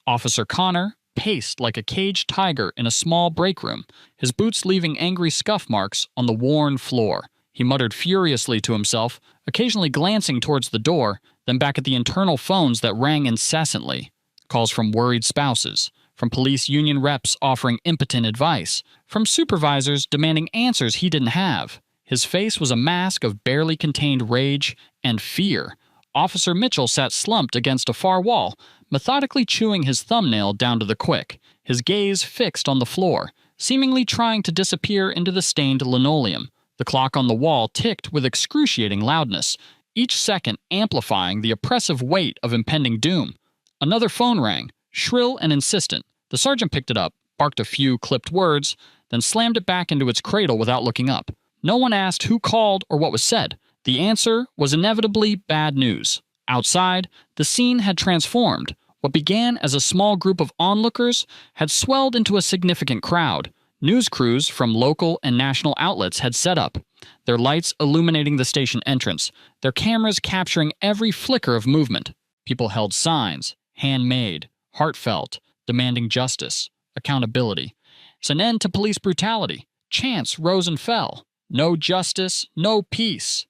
Officer Connor paced like a caged tiger in a small break room, his boots leaving angry scuff marks on the worn floor. He muttered furiously to himself, occasionally glancing towards the door, then back at the internal phones that rang incessantly. Calls from worried spouses, from police union reps offering impotent advice, from supervisors demanding answers he didn't have. His face was a mask of barely contained rage and fear. Officer Mitchell sat slumped against a far wall, methodically chewing his thumbnail down to the quick, his gaze fixed on the floor, seemingly trying to disappear into the stained linoleum. The clock on the wall ticked with excruciating loudness, each second amplifying the oppressive weight of impending doom. Another phone rang, shrill and insistent. The sergeant picked it up, barked a few clipped words, then slammed it back into its cradle without looking up. No one asked who called or what was said. The answer was inevitably bad news. Outside, the scene had transformed. What began as a small group of onlookers had swelled into a significant crowd. News crews from local and national outlets had set up, their lights illuminating the station entrance, their cameras capturing every flicker of movement. People held signs, handmade, heartfelt, demanding justice, accountability. It's an end to police brutality. Chants rose and fell. No justice, no peace.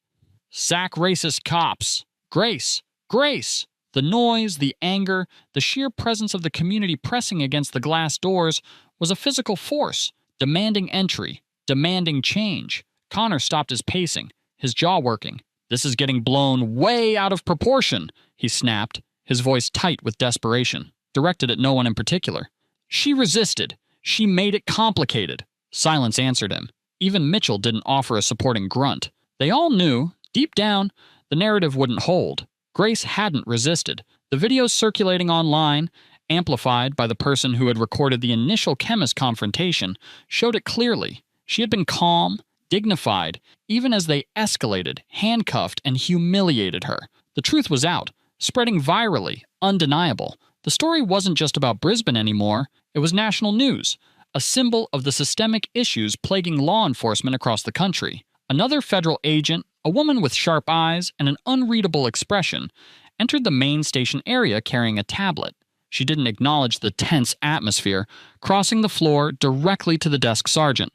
Sack racist cops. Grace. Grace! The noise, the anger, the sheer presence of the community pressing against the glass doors was a physical force, demanding entry, demanding change. Connor stopped his pacing, his jaw working. "This is getting blown way out of proportion," he snapped, his voice tight with desperation, directed at no one in particular. "She resisted. She made it complicated. Silence answered him. Even Mitchell didn't offer a supporting grunt. They all knew, deep down, the narrative wouldn't hold. Grace hadn't resisted. The videos circulating online, amplified by the person who had recorded the initial chemist confrontation, showed it clearly. She had been calm, dignified, even as they escalated, handcuffed, and humiliated her. The truth was out, spreading virally, undeniable. The story wasn't just about Brisbane anymore, it was national news, a symbol of the systemic issues plaguing law enforcement across the country. Another federal agent, a woman with sharp eyes and an unreadable expression, entered the main station area carrying a tablet. She didn't acknowledge the tense atmosphere, crossing the floor directly to the desk sergeant.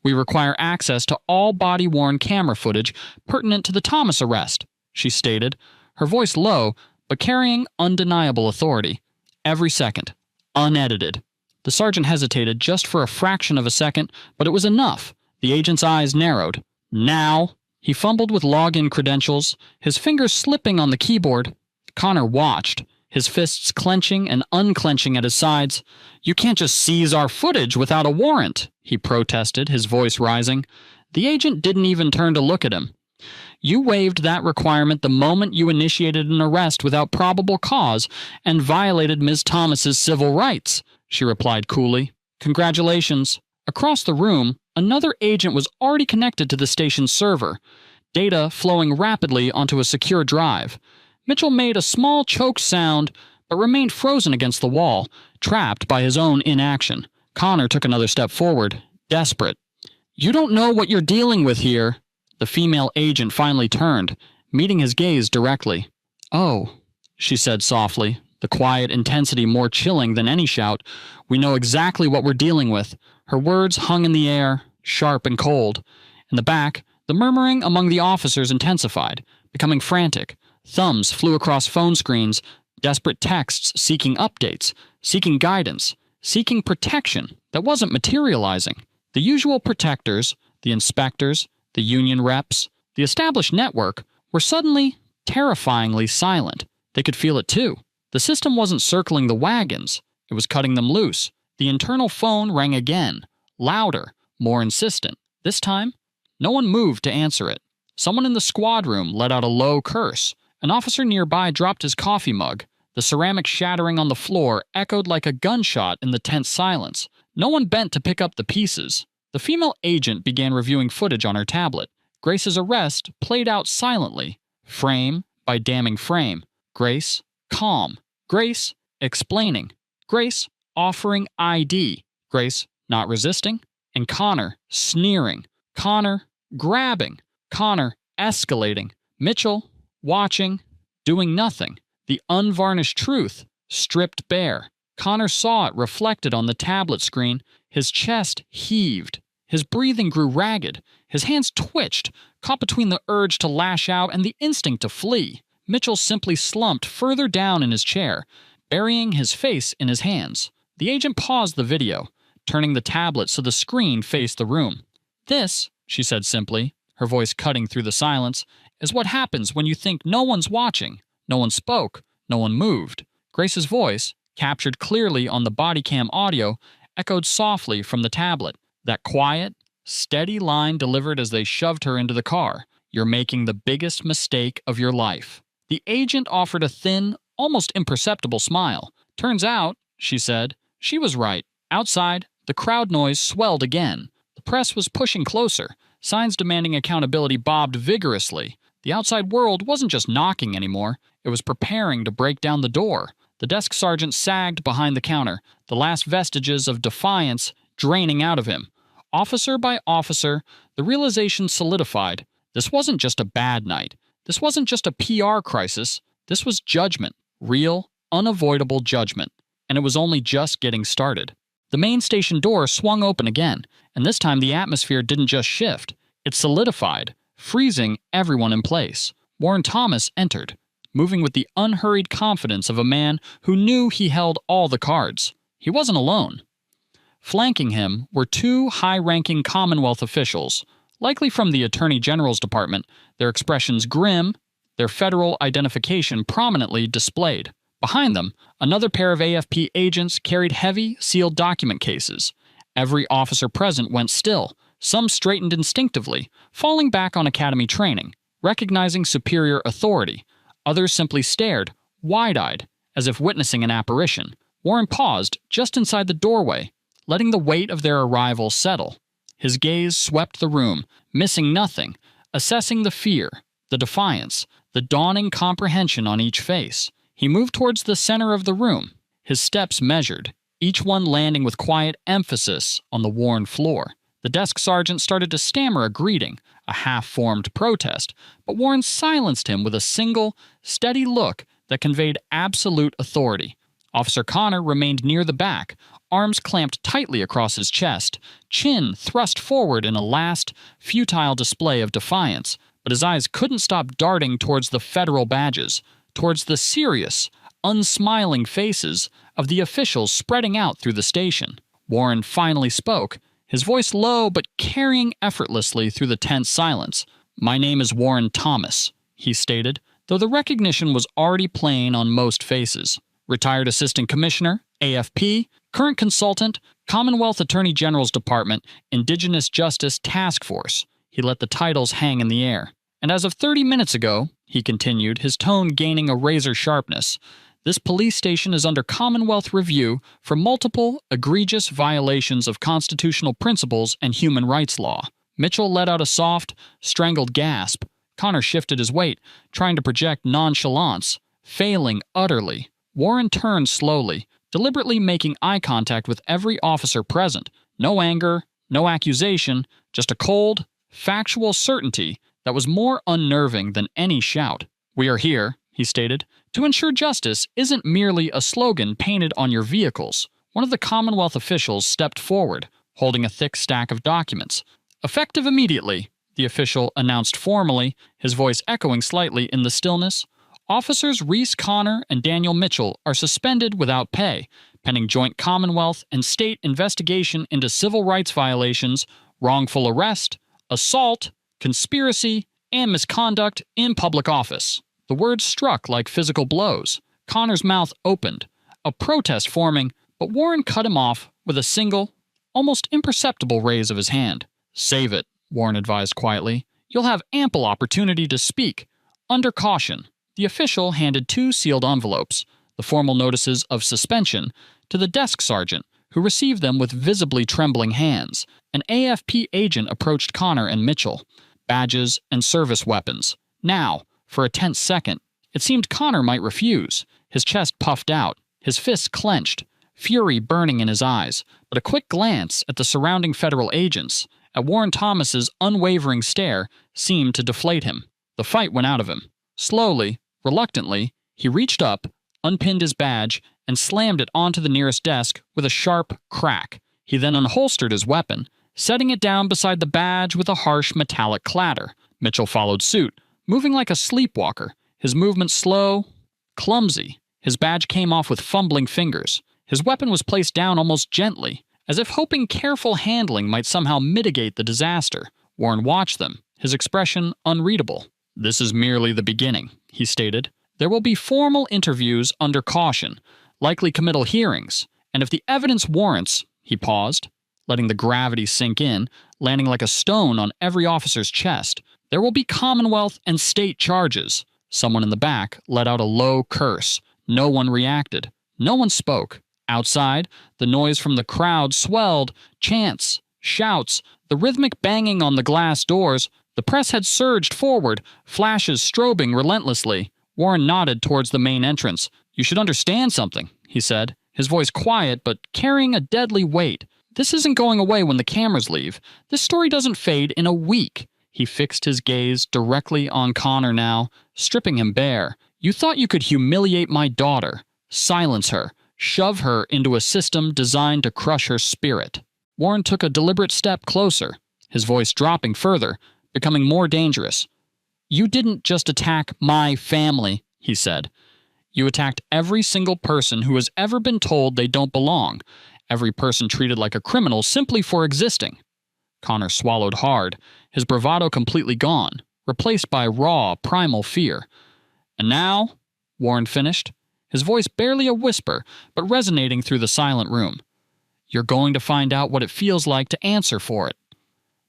"We require access to all body-worn camera footage pertinent to the Thomas arrest," she stated, her voice low but carrying undeniable authority. "Every second. Unedited." The sergeant hesitated just for a fraction of a second, but it was enough. The agent's eyes narrowed. "Now!" He fumbled with login credentials, his fingers slipping on the keyboard. Connor watched, his fists clenching and unclenching at his sides. "You can't just seize our footage without a warrant," he protested, his voice rising. The agent didn't even turn to look at him. "You waived that requirement the moment you initiated an arrest without probable cause and violated Ms. Thomas's civil rights," she replied coolly. "Congratulations." Across the room, another agent was already connected to the station's server, data flowing rapidly onto a secure drive. Mitchell made a small choked sound, but remained frozen against the wall, trapped by his own inaction. Connor took another step forward, desperate. "You don't know what you're dealing with here." The female agent finally turned, meeting his gaze directly. "Oh," she said softly, the quiet intensity more chilling than any shout. "We know exactly what we're dealing with." Her words hung in the air, sharp and cold. In the back, the murmuring among the officers intensified, becoming frantic. Thumbs flew across phone screens, desperate texts seeking updates, seeking guidance, seeking protection that wasn't materializing. The usual protectors, the inspectors, the union reps, the established network, were suddenly terrifyingly silent. They could feel it too. The system wasn't circling the wagons. It was cutting them loose. The internal phone rang again, louder, more insistent. This time, no one moved to answer it. Someone in the squad room let out a low curse. An officer nearby dropped his coffee mug. The ceramic shattering on the floor echoed like a gunshot in the tense silence. No one bent to pick up the pieces. The female agent began reviewing footage on her tablet. Grace's arrest played out silently, frame by damning frame. Grace, calm. Grace, explaining. Grace, offering ID. Grace, not resisting. And Connor, sneering. Connor, grabbing. Connor, escalating. Mitchell, watching, doing nothing. The unvarnished truth, stripped bare. Connor saw it reflected on the tablet screen. His chest heaved. His breathing grew ragged. His hands twitched, caught between the urge to lash out and the instinct to flee. Mitchell simply slumped further down in his chair, burying his face in his hands. The agent paused the video, turning the tablet so the screen faced the room. "This," she said simply, her voice cutting through the silence, "is what happens when you think no one's watching. No one spoke. No one moved." Grace's voice, captured clearly on the body cam audio, echoed softly from the tablet. That quiet, steady line delivered as they shoved her into the car. "You're making the biggest mistake of your life." The agent offered a thin, almost imperceptible smile. "Turns out," she said, she was right. Outside, the crowd noise swelled again. The press was pushing closer. Signs demanding accountability bobbed vigorously. The outside world wasn't just knocking anymore. It was preparing to break down the door. The desk sergeant sagged behind the counter, the last vestiges of defiance draining out of him. Officer by officer, the realization solidified. This wasn't just a bad night. This wasn't just a PR crisis. This was judgment. Real, unavoidable judgment. And it was only just getting started. The main station door swung open again, and this time the atmosphere didn't just shift. It solidified, freezing everyone in place. Warren Thomas entered, moving with the unhurried confidence of a man who knew he held all the cards. He wasn't alone. Flanking him were two high-ranking Commonwealth officials, likely from the Attorney General's department, their expressions grim, their federal identification prominently displayed. Behind them, another pair of AFP agents carried heavy, sealed document cases. Every officer present went still. Some straightened instinctively, falling back on academy training, recognizing superior authority. Others simply stared, wide-eyed, as if witnessing an apparition. Warren paused just inside the doorway, letting the weight of their arrival settle. His gaze swept the room, missing nothing, assessing the fear, the defiance, the dawning comprehension on each face. He moved towards the center of the room, his steps measured, each one landing with quiet emphasis on the worn floor. The desk sergeant started to stammer a greeting, a half-formed protest, but Warren silenced him with a single, steady look that conveyed absolute authority. Officer Connor remained near the back, arms clamped tightly across his chest, chin thrust forward in a last, futile display of defiance, but his eyes couldn't stop darting towards the federal badges, towards the serious, unsmiling faces of the officials spreading out through the station. Warren finally spoke, his voice low but carrying effortlessly through the tense silence. "My name is Warren Thomas," he stated, though the recognition was already plain on most faces. "Retired Assistant Commissioner, AFP, current consultant, Commonwealth Attorney General's Department, Indigenous Justice Task Force." He let the titles hang in the air. "And as of 30 minutes ago," he continued, his tone gaining a razor sharpness, "this police station is under Commonwealth review for multiple, egregious violations of constitutional principles and human rights law." Mitchell let out a soft, strangled gasp. Connor shifted his weight, trying to project nonchalance, failing utterly. Warren turned slowly, deliberately making eye contact with every officer present. No anger, no accusation, just a cold, factual certainty that was more unnerving than any shout. "We are here," he stated, "to ensure justice isn't merely a slogan painted on your vehicles." One of the Commonwealth officials stepped forward, holding a thick stack of documents. "Effective immediately," the official announced formally, his voice echoing slightly in the stillness. "Officers Reese Connor and Daniel Mitchell are suspended without pay, pending joint Commonwealth and state investigation into civil rights violations, wrongful arrest, assault, conspiracy, and misconduct in public office." The words struck like physical blows. Connor's mouth opened, a protest forming, but Warren cut him off with a single, almost imperceptible raise of his hand. "Save it," Warren advised quietly. "You'll have ample opportunity to speak. Under caution." The official handed 2 sealed envelopes, the formal notices of suspension, to the desk sergeant, who received them with visibly trembling hands. An AFP agent approached Connor and Mitchell. Badges and service weapons. Now, for a tense second, it seemed Connor might refuse. His chest puffed out, his fists clenched, fury burning in his eyes, but a quick glance at the surrounding federal agents, at Warren Thomas's unwavering stare, seemed to deflate him. The fight went out of him. Slowly, reluctantly, he reached up, unpinned his badge, and slammed it onto the nearest desk with a sharp crack. He then unholstered his weapon, setting it down beside the badge with a harsh metallic clatter. Mitchell followed suit, moving like a sleepwalker, his movements slow, clumsy. His badge came off with fumbling fingers. His weapon was placed down almost gently, as if hoping careful handling might somehow mitigate the disaster. Warren watched them, his expression unreadable. "This is merely the beginning," he stated. "There will be formal interviews under caution, likely committal hearings, and if the evidence warrants," he paused, letting the gravity sink in, landing like a stone on every officer's chest, "there will be Commonwealth and state charges." Someone in the back let out a low curse. No one reacted. No one spoke. Outside, the noise from the crowd swelled, chants, shouts, the rhythmic banging on the glass doors. The press had surged forward, flashes strobing relentlessly. Warren nodded towards the main entrance. "You should understand something," he said, his voice quiet but carrying a deadly weight. "This isn't going away when the cameras leave. This story doesn't fade in a week." He fixed his gaze directly on Connor now, stripping him bare. "You thought you could humiliate my daughter, silence her, shove her into a system designed to crush her spirit." Warren took a deliberate step closer, his voice dropping further, becoming more dangerous. "You didn't just attack my family," he said. "You attacked every single person who has ever been told they don't belong, every person treated like a criminal simply for existing." Connor swallowed hard, his bravado completely gone, replaced by raw, primal fear. "And now," Warren finished, his voice barely a whisper, but resonating through the silent room, You're going to find out what it feels like to answer for it."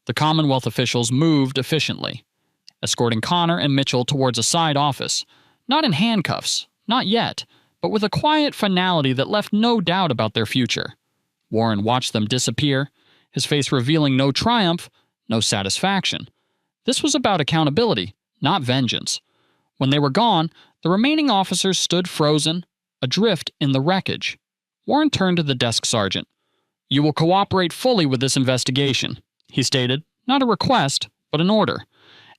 The Commonwealth officials moved efficiently, escorting Connor and Mitchell towards a side office, not in handcuffs, not yet, but with a quiet finality that left no doubt about their future. Warren watched them disappear, his face revealing no triumph, no satisfaction. This was about accountability, not vengeance. When they were gone, the remaining officers stood frozen, adrift in the wreckage. Warren turned to the desk sergeant. "You will cooperate fully with this investigation," he stated, not a request, but an order.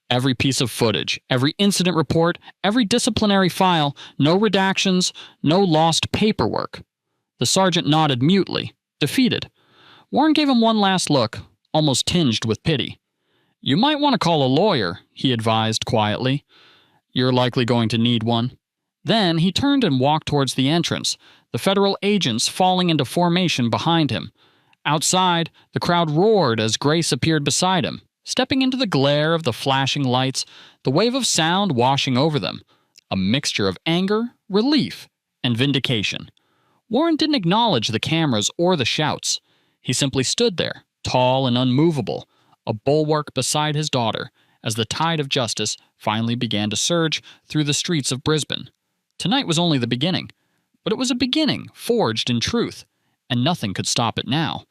"Every piece of footage, every incident report, every disciplinary file, no redactions, no lost paperwork." The sergeant nodded mutely, defeated. Warren gave him one last look, almost tinged with pity. "You might want to call a lawyer," he advised quietly. "You're likely going to need one." Then he turned and walked towards the entrance, the federal agents falling into formation behind him. Outside, the crowd roared as Grace appeared beside him, stepping into the glare of the flashing lights, the wave of sound washing over them, a mixture of anger, relief, and vindication. Warren didn't acknowledge the cameras or the shouts. He simply stood there, tall and unmovable, a bulwark beside his daughter, as the tide of justice finally began to surge through the streets of Brisbane. Tonight was only the beginning, but it was a beginning forged in truth, and nothing could stop it now.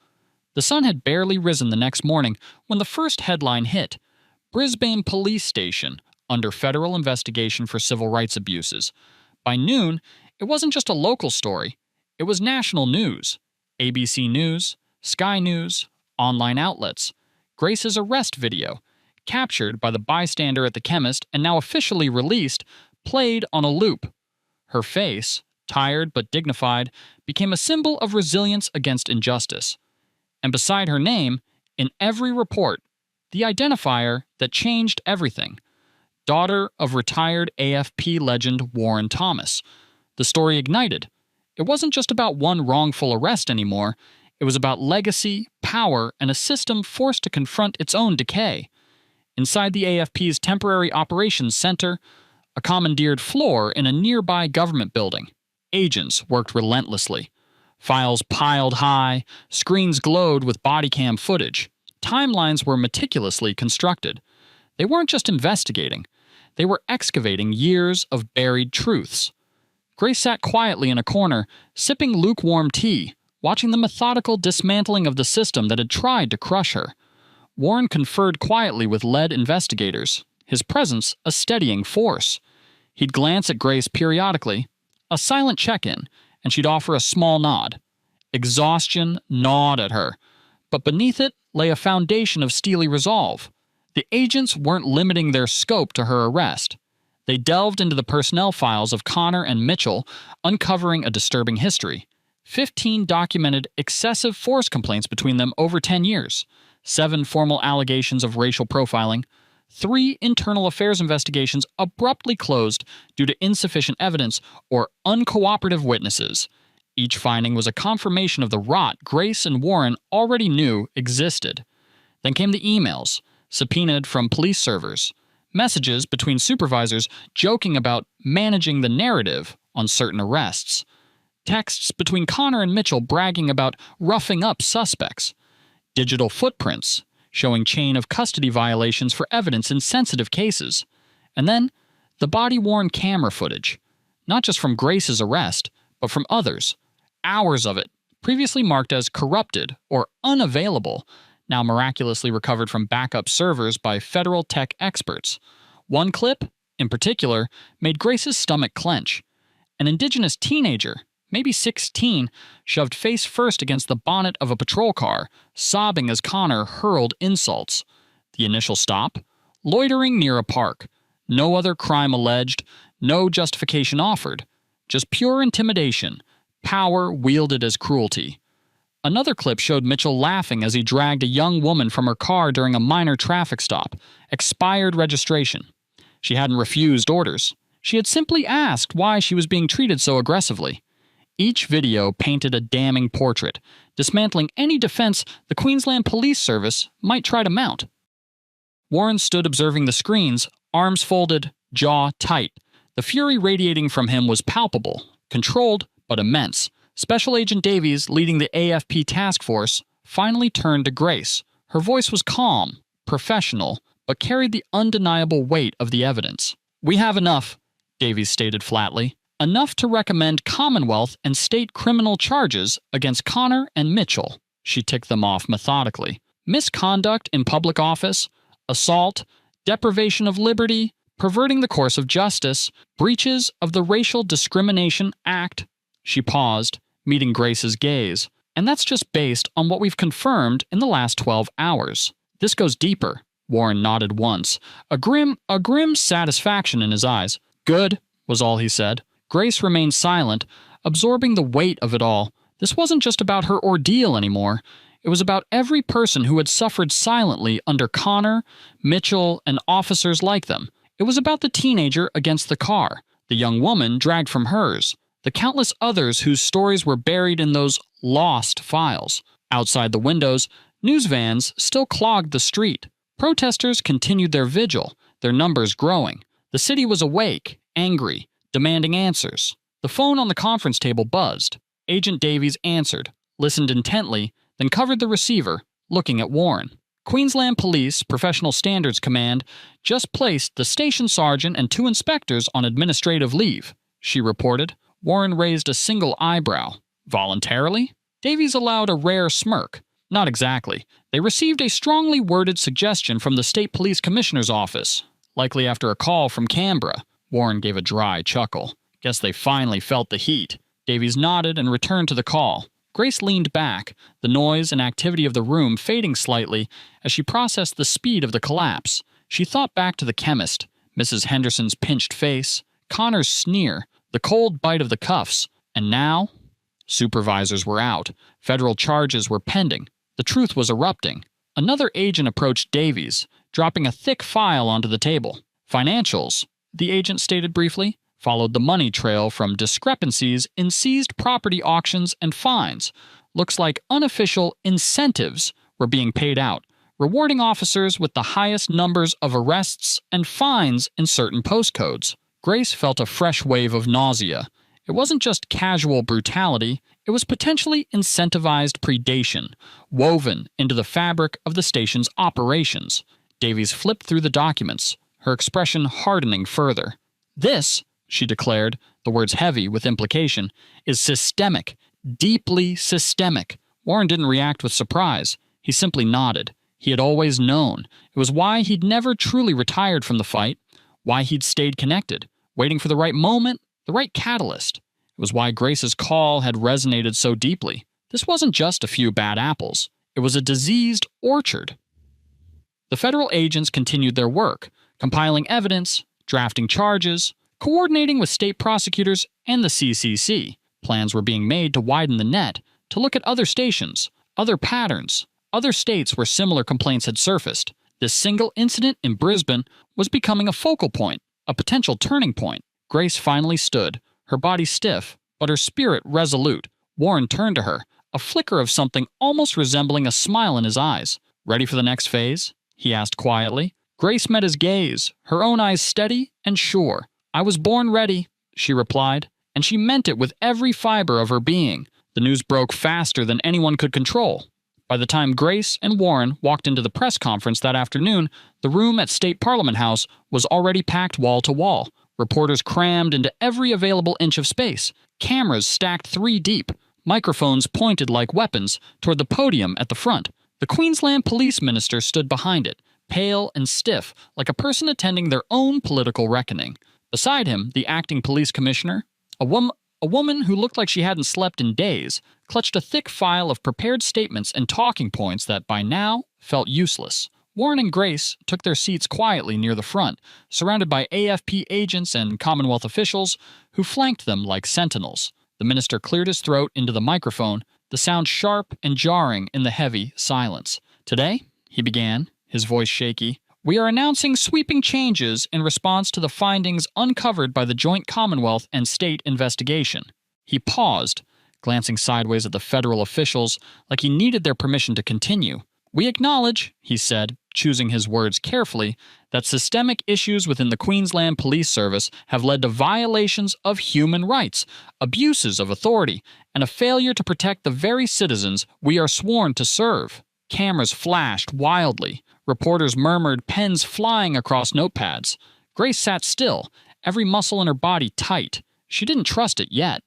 The sun had barely risen the next morning when the first headline hit: Brisbane Police Station under federal investigation for civil rights abuses. By noon, it wasn't just a local story, it was national news. ABC News, Sky News, online outlets. Grace's arrest video, captured by the bystander at the chemist and now officially released, played on a loop. Her face, tired but dignified, became a symbol of resilience against injustice. And beside her name, in every report, the identifier that changed everything: daughter of retired AFP legend Warren Thomas. The story ignited. It wasn't just about one wrongful arrest anymore. It was about legacy, power, and a system forced to confront its own decay. Inside the AFP's temporary operations center, a commandeered floor in a nearby government building, agents worked relentlessly. Files piled high, screens glowed with body cam footage. Timelines were meticulously constructed. They weren't just investigating. They were excavating years of buried truths. Grace sat quietly in a corner, sipping lukewarm tea, watching the methodical dismantling of the system that had tried to crush her. Warren conferred quietly with lead investigators, his presence a steadying force. He'd glance at Grace periodically, a silent check-in, and she'd offer a small nod. Exhaustion gnawed at her, but beneath it lay a foundation of steely resolve. The agents weren't limiting their scope to her arrest. They delved into the personnel files of Connor and Mitchell, uncovering a disturbing history. 15 documented excessive force complaints between them over 10 years, 7 formal allegations of racial profiling, 3 internal affairs investigations abruptly closed due to insufficient evidence or uncooperative witnesses. Each finding was a confirmation of the rot Grace and Warren already knew existed. Then came the emails, subpoenaed from police servers, messages between supervisors joking about managing the narrative on certain arrests, texts between Connor and Mitchell bragging about roughing up suspects, digital footprints showing chain of custody violations for evidence in sensitive cases, and then the body-worn camera footage, not just from Grace's arrest, but from others, hours of it, previously marked as corrupted or unavailable, now miraculously recovered from backup servers by federal tech experts. One clip, in particular, made Grace's stomach clench. An indigenous teenager, maybe 16, shoved face first against the bonnet of a patrol car, sobbing as Connor hurled insults. The initial stop? Loitering near a park. No other crime alleged, no justification offered. Just pure intimidation, power wielded as cruelty. Another clip showed Mitchell laughing as he dragged a young woman from her car during a minor traffic stop, expired registration. She hadn't refused orders. She had simply asked why she was being treated so aggressively. Each video painted a damning portrait, dismantling any defense the Queensland Police Service might try to mount. Warren stood observing the screens, arms folded, jaw tight. The fury radiating from him was palpable, controlled, but immense, Special Agent Davies, leading the AFP task force, finally turned to Grace. Her voice was calm, professional, but carried the undeniable weight of the evidence. "We have enough," Davies stated flatly. "Enough to recommend Commonwealth and state criminal charges against Connor and Mitchell." She ticked them off methodically. Misconduct in public office, assault, deprivation of liberty, perverting the course of justice, breaches of the Racial Discrimination Act. She paused, meeting Grace's gaze. "And that's just based on what we've confirmed in the last 12 hours. This goes deeper." Warren nodded once, a grim satisfaction in his eyes. "Good," was all he said. Grace remained silent, absorbing the weight of it all. This wasn't just about her ordeal anymore. It was about every person who had suffered silently under Connor, Mitchell, and officers like them. It was about the teenager against the car, the young woman dragged from hers, the countless others whose stories were buried in those lost files. Outside the windows, news vans still clogged the street. Protesters continued their vigil, their numbers growing. The city was awake, angry, demanding answers. The phone on the conference table buzzed. Agent Davies answered, listened intently, then covered the receiver, looking at Warren. "Queensland Police Professional Standards Command just placed the station sergeant and 2 inspectors on administrative leave," she reported. Warren raised a single eyebrow. "Voluntarily?" Davies allowed a rare smirk. "Not exactly. They received a strongly worded suggestion from the State Police Commissioner's office, likely after a call from Canberra." Warren gave a dry chuckle. "Guess they finally felt the heat." Davies nodded and returned to the call. Grace leaned back, the noise and activity of the room fading slightly as she processed the speed of the collapse. She thought back to the chemist, Mrs. Henderson's pinched face, Connor's sneer, the cold bite of the cuffs, and now? Supervisors were out. Federal charges were pending. The truth was erupting. Another agent approached Davies, dropping a thick file onto the table. "Financials," the agent stated briefly, "followed the money trail from discrepancies in seized property auctions and fines. Looks like unofficial incentives were being paid out, rewarding officers with the highest numbers of arrests and fines in certain postcodes." Grace felt a fresh wave of nausea. It wasn't just casual brutality, it was potentially incentivized predation, woven into the fabric of the station's operations. Davies flipped through the documents, her expression hardening further. "This," she declared, the words heavy with implication, "is systemic, deeply systemic." Warren didn't react with surprise. He simply nodded. He had always known. It was why he'd never truly retired from the fight, why he'd stayed connected, waiting for the right moment, the right catalyst. It was why Grace's call had resonated so deeply. This wasn't just a few bad apples. It was a diseased orchard. The federal agents continued their work, compiling evidence, drafting charges, coordinating with state prosecutors and the CCC. Plans were being made to widen the net, to look at other stations, other patterns, other states where similar complaints had surfaced. This single incident in Brisbane was becoming a focal point, a potential turning point. Grace finally stood, her body stiff, but her spirit resolute. Warren turned to her, a flicker of something almost resembling a smile in his eyes. "Ready for the next phase?" he asked quietly. Grace met his gaze, her own eyes steady and sure. "I was born ready," she replied, and she meant it with every fiber of her being. The news broke faster than anyone could control. By the time Grace and Warren walked into the press conference that afternoon, the room at State Parliament House was already packed wall to wall. Reporters crammed into every available inch of space. Cameras stacked 3 deep. Microphones pointed like weapons toward the podium at the front. The Queensland Police Minister stood behind it, pale and stiff, like a person attending their own political reckoning. Beside him, the acting police commissioner, a woman who looked like she hadn't slept in days, clutched a thick file of prepared statements and talking points that by now felt useless. Warren and Grace took their seats quietly near the front, surrounded by AFP agents and Commonwealth officials who flanked them like sentinels. The minister cleared his throat into the microphone, the sound sharp and jarring in the heavy silence. "Today," he began, his voice shaky, "we are announcing sweeping changes in response to the findings uncovered by the joint Commonwealth and state investigation." He paused, glancing sideways at the federal officials like he needed their permission to continue. We acknowledge, he said, choosing his words carefully, that systemic issues within the Queensland Police Service have led to violations of human rights, abuses of authority, and a failure to protect the very citizens we are sworn to serve. Cameras flashed wildly. Reporters murmured, pens flying across notepads. Grace sat still, every muscle in her body tight. She didn't trust it yet.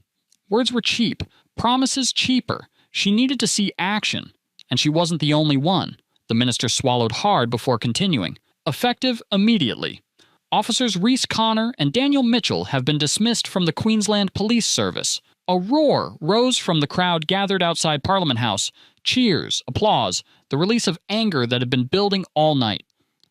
Words were cheap, promises cheaper. She needed to see action. And she wasn't the only one. The minister swallowed hard before continuing. Effective immediately. Officers Reese Connor and Daniel Mitchell have been dismissed from the Queensland Police Service. A roar rose from the crowd gathered outside Parliament House. Cheers, applause, the release of anger that had been building all night.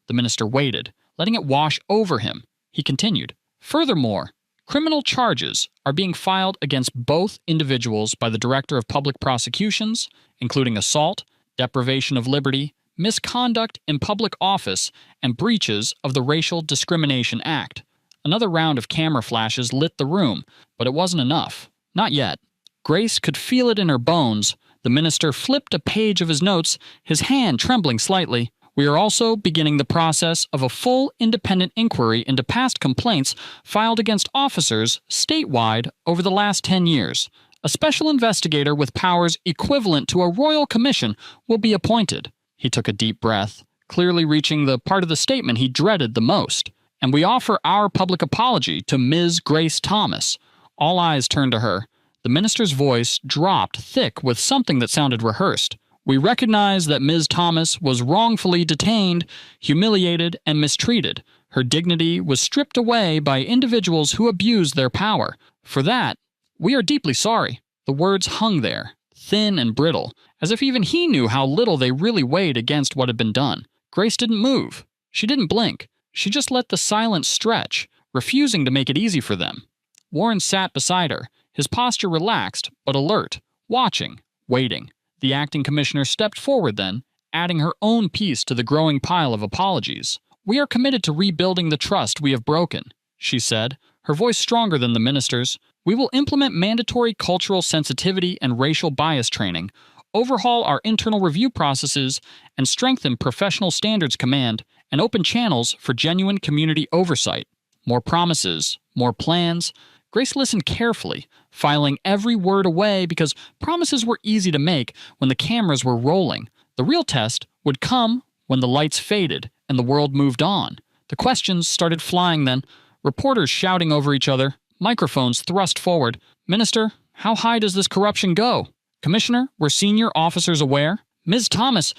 The minister waited, letting it wash over him. He continued. Furthermore, criminal charges are being filed against both individuals by the Director of Public Prosecutions, including assault, deprivation of liberty, misconduct in public office, and breaches of the Racial Discrimination Act. Another round of camera flashes lit the room, but it wasn't enough. Not yet. Grace could feel it in her bones. The minister flipped a page of his notes, his hand trembling slightly. We are also beginning the process of a full independent inquiry into past complaints filed against officers statewide over the last 10 years. A special investigator with powers equivalent to a royal commission will be appointed. He took a deep breath, clearly reaching the part of the statement he dreaded the most. And we offer our public apology to Ms. Grace Thomas. All eyes turned to her. The minister's voice dropped thick with something that sounded rehearsed. We recognize that Ms. Thomas was wrongfully detained, humiliated, and mistreated. Her dignity was stripped away by individuals who abused their power. For that, we are deeply sorry. The words hung there, thin and brittle, as if even he knew how little they really weighed against what had been done. Grace didn't move. She didn't blink. She just let the silence stretch, refusing to make it easy for them. Warren sat beside her, his posture relaxed but alert, watching, waiting. The acting commissioner stepped forward then, adding her own piece to the growing pile of apologies. We are committed to rebuilding the trust we have broken, she said, her voice stronger than the minister's. We will implement mandatory cultural sensitivity and racial bias training, overhaul our internal review processes, and strengthen professional standards command and open channels for genuine community oversight. More promises, more plans. Grace listened carefully, filing every word away because promises were easy to make when the cameras were rolling. The real test would come when the lights faded and the world moved on. The questions started flying then, reporters shouting over each other, microphones thrust forward. Minister, how high does this corruption go? Commissioner, were senior officers aware? Ms. Thomas,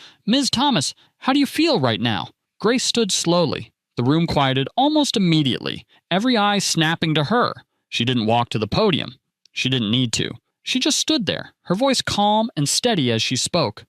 how do you feel right now? Grace stood slowly. The room quieted almost immediately, every eye snapping to her. She didn't walk to the podium. She didn't need to. She just stood there, her voice calm and steady as she spoke.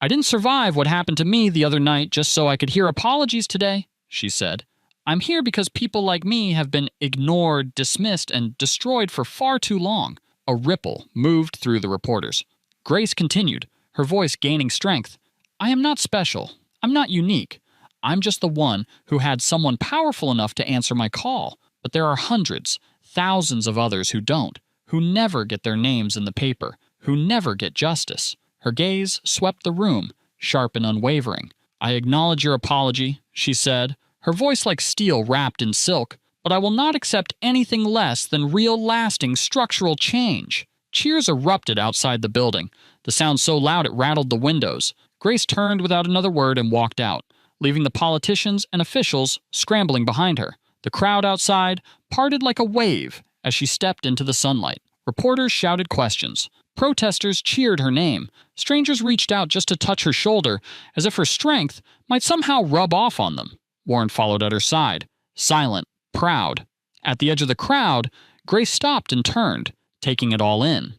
I didn't survive what happened to me the other night just so I could hear apologies today, she said. I'm here because people like me have been ignored, dismissed, and destroyed for far too long. A ripple moved through the reporters. Grace continued, her voice gaining strength. I am not special. I'm not unique. I'm just the one who had someone powerful enough to answer my call. But there are hundreds, thousands of others who don't, who never get their names in the paper, who never get justice. Her gaze swept the room, sharp and unwavering. I acknowledge your apology, she said, her voice like steel wrapped in silk, but I will not accept anything less than real lasting structural change. Cheers erupted outside the building, the sound so loud it rattled the windows. Grace turned without another word and walked out, leaving the politicians and officials scrambling behind her. The crowd outside parted like a wave as she stepped into the sunlight. Reporters shouted questions. Protesters cheered her name. Strangers reached out just to touch her shoulder, as if her strength might somehow rub off on them. Warren followed at her side, silent, proud. At the edge of the crowd, Grace stopped and turned, taking it all in.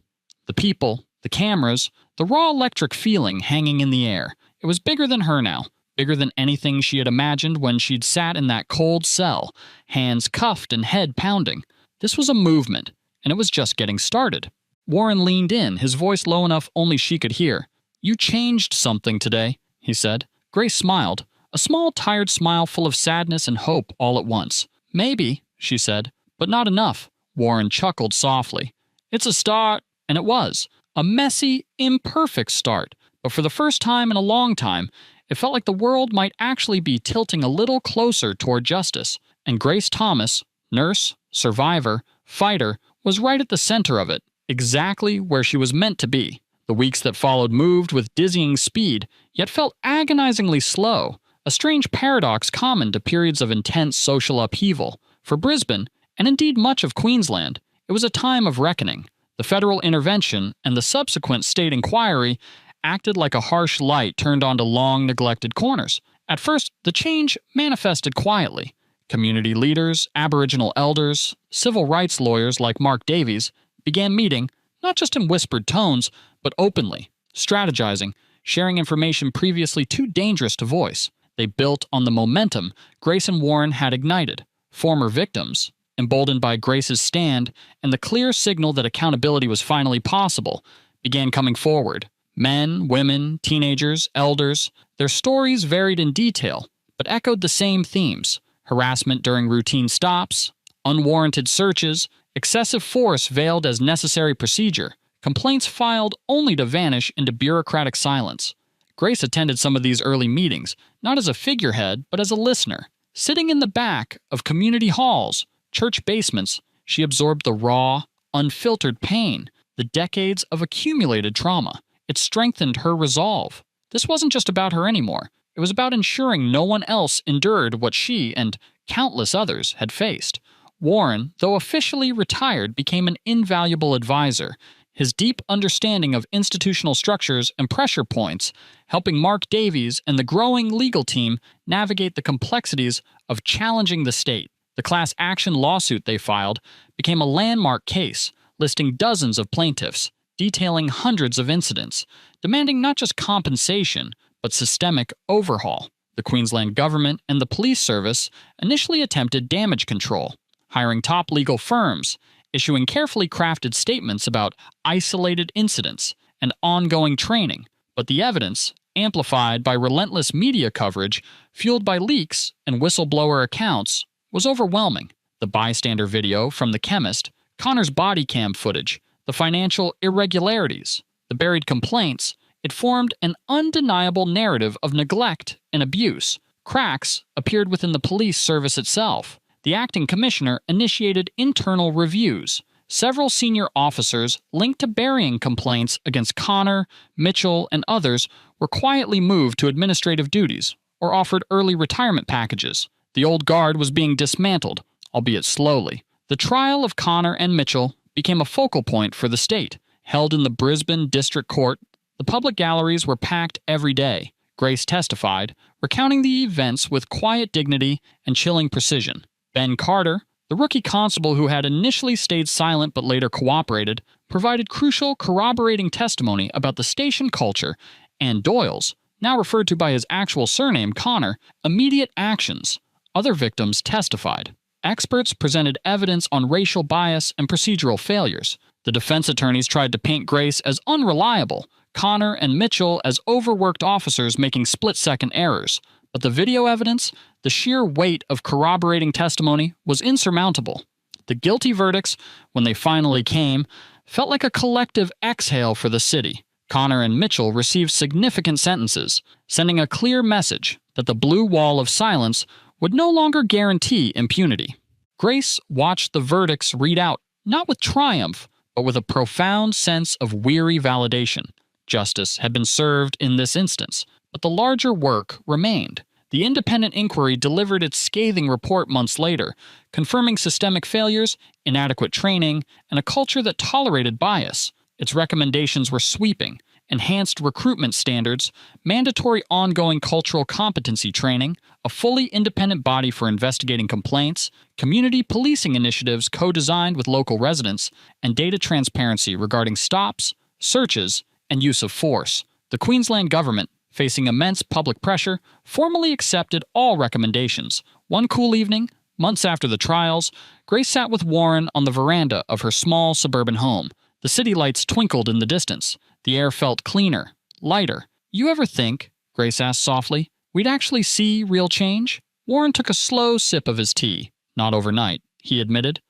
The people, the cameras, the raw electric feeling hanging in the air. It was bigger than her now, bigger than anything she had imagined when she'd sat in that cold cell, hands cuffed and head pounding. This was a movement, and it was just getting started. Warren leaned in, his voice low enough only she could hear. You changed something today, he said. Grace smiled, a small, tired smile full of sadness and hope all at once. Maybe, she said, but not enough. Warren chuckled softly. It's a start, and it was. A messy, imperfect start, But for the first time in a long time, it felt like the world might actually be tilting a little closer toward justice, and Grace Thomas, nurse, survivor, fighter, was right at the center of it, exactly where she was meant to be. The weeks that followed moved with dizzying speed, yet felt agonizingly slow, a strange paradox common to periods of intense social upheaval. For Brisbane, and indeed much of Queensland, it was a time of reckoning. The federal intervention and the subsequent state inquiry acted like a harsh light turned onto long-neglected corners. At first, the change manifested quietly. Community leaders, Aboriginal elders, civil rights lawyers like Mark Davies began meeting, not just in whispered tones, but openly, strategizing, sharing information previously too dangerous to voice. They built on the momentum Grace and Warren had ignited. Former victims, emboldened by Grace's stand and the clear signal that accountability was finally possible, began coming forward. Men, women, teenagers, elders, their stories varied in detail, but echoed the same themes: harassment during routine stops, unwarranted searches, excessive force veiled as necessary procedure, complaints filed only to vanish into bureaucratic silence. Grace attended some of these early meetings, not as a figurehead, but as a listener. Sitting in the back of community halls, church basements, she absorbed the raw, unfiltered pain, the decades of accumulated trauma. It strengthened her resolve. This wasn't just about her anymore. It was about ensuring no one else endured what she and countless others had faced. Warren, though officially retired, became an invaluable advisor, his deep understanding of institutional structures and pressure points helping Mark Davies and the growing legal team navigate the complexities of challenging the state. The class action lawsuit they filed became a landmark case, listing dozens of plaintiffs, detailing hundreds of incidents, demanding not just compensation, but systemic overhaul. The Queensland government and the police service initially attempted damage control, hiring top legal firms, issuing carefully crafted statements about isolated incidents and ongoing training, but the evidence, amplified by relentless media coverage, fueled by leaks and whistleblower accounts, was overwhelming. The bystander video from the chemist, Connor's body cam footage, the financial irregularities, the buried complaints, it formed an undeniable narrative of neglect and abuse. Cracks appeared within the police service itself. The acting commissioner initiated internal reviews. Several senior officers linked to burying complaints against Connor, Mitchell, and others were quietly moved to administrative duties or offered early retirement packages. The old guard was being dismantled, albeit slowly. The trial of Connor and Mitchell became a focal point for the state. Held in the Brisbane District Court, the public galleries were packed every day. Grace testified, recounting the events with quiet dignity and chilling precision. Ben Carter, the rookie constable who had initially stayed silent but later cooperated, provided crucial corroborating testimony about the station culture and Doyle's, now referred to by his actual surname Connor, immediate actions. Other victims testified. Experts presented evidence on racial bias and procedural failures. The defense attorneys tried to paint Grace as unreliable, Connor and Mitchell as overworked officers making split-second errors. But the video evidence, the sheer weight of corroborating testimony, was insurmountable. The guilty verdicts, when they finally came, felt like a collective exhale for the city. Connor and Mitchell received significant sentences, sending a clear message that the blue wall of silence would no longer guarantee impunity. Grace watched the verdicts read out, not with triumph, but with a profound sense of weary validation. Justice had been served in this instance, but the larger work remained. The independent inquiry delivered its scathing report months later, confirming systemic failures, inadequate training, and a culture that tolerated bias. Its recommendations were sweeping: enhanced recruitment standards, mandatory ongoing cultural competency training, a fully independent body for investigating complaints, community policing initiatives co-designed with local residents, and data transparency regarding stops, searches, and use of force. The Queensland government, facing immense public pressure, formally accepted all recommendations. One cool evening, months after the trials, Grace sat with Warren on the veranda of her small suburban home. The city lights twinkled in the distance. The air felt cleaner, lighter. "You ever think," Grace asked softly, "we'd actually see real change?" Warren took a slow sip of his tea. "Not overnight," he admitted.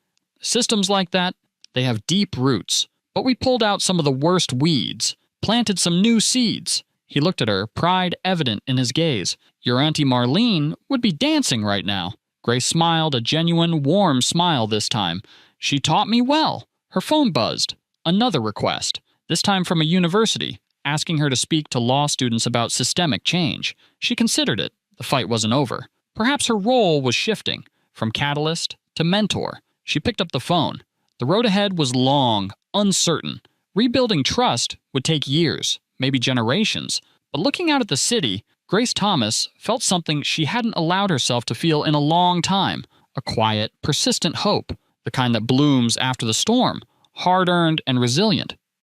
"Systems like that, they have deep roots. But we pulled out some of the worst weeds, planted some new seeds." He looked at her, pride evident in his gaze. Your Auntie Marlene would be dancing right now. Grace smiled, a genuine, warm smile this time. She taught me well. Her phone buzzed. Another request. This time from a university, asking her to speak to law students about systemic change. She considered it. The fight wasn't over. Perhaps her role was shifting, from catalyst to mentor. She picked up the phone. The road ahead was long, uncertain. Rebuilding trust would take years, maybe generations. But looking out at the city, Grace Thomas felt something she hadn't allowed herself to feel in a long time. A quiet, persistent hope, the kind that blooms after the storm, hard-earned and resilient.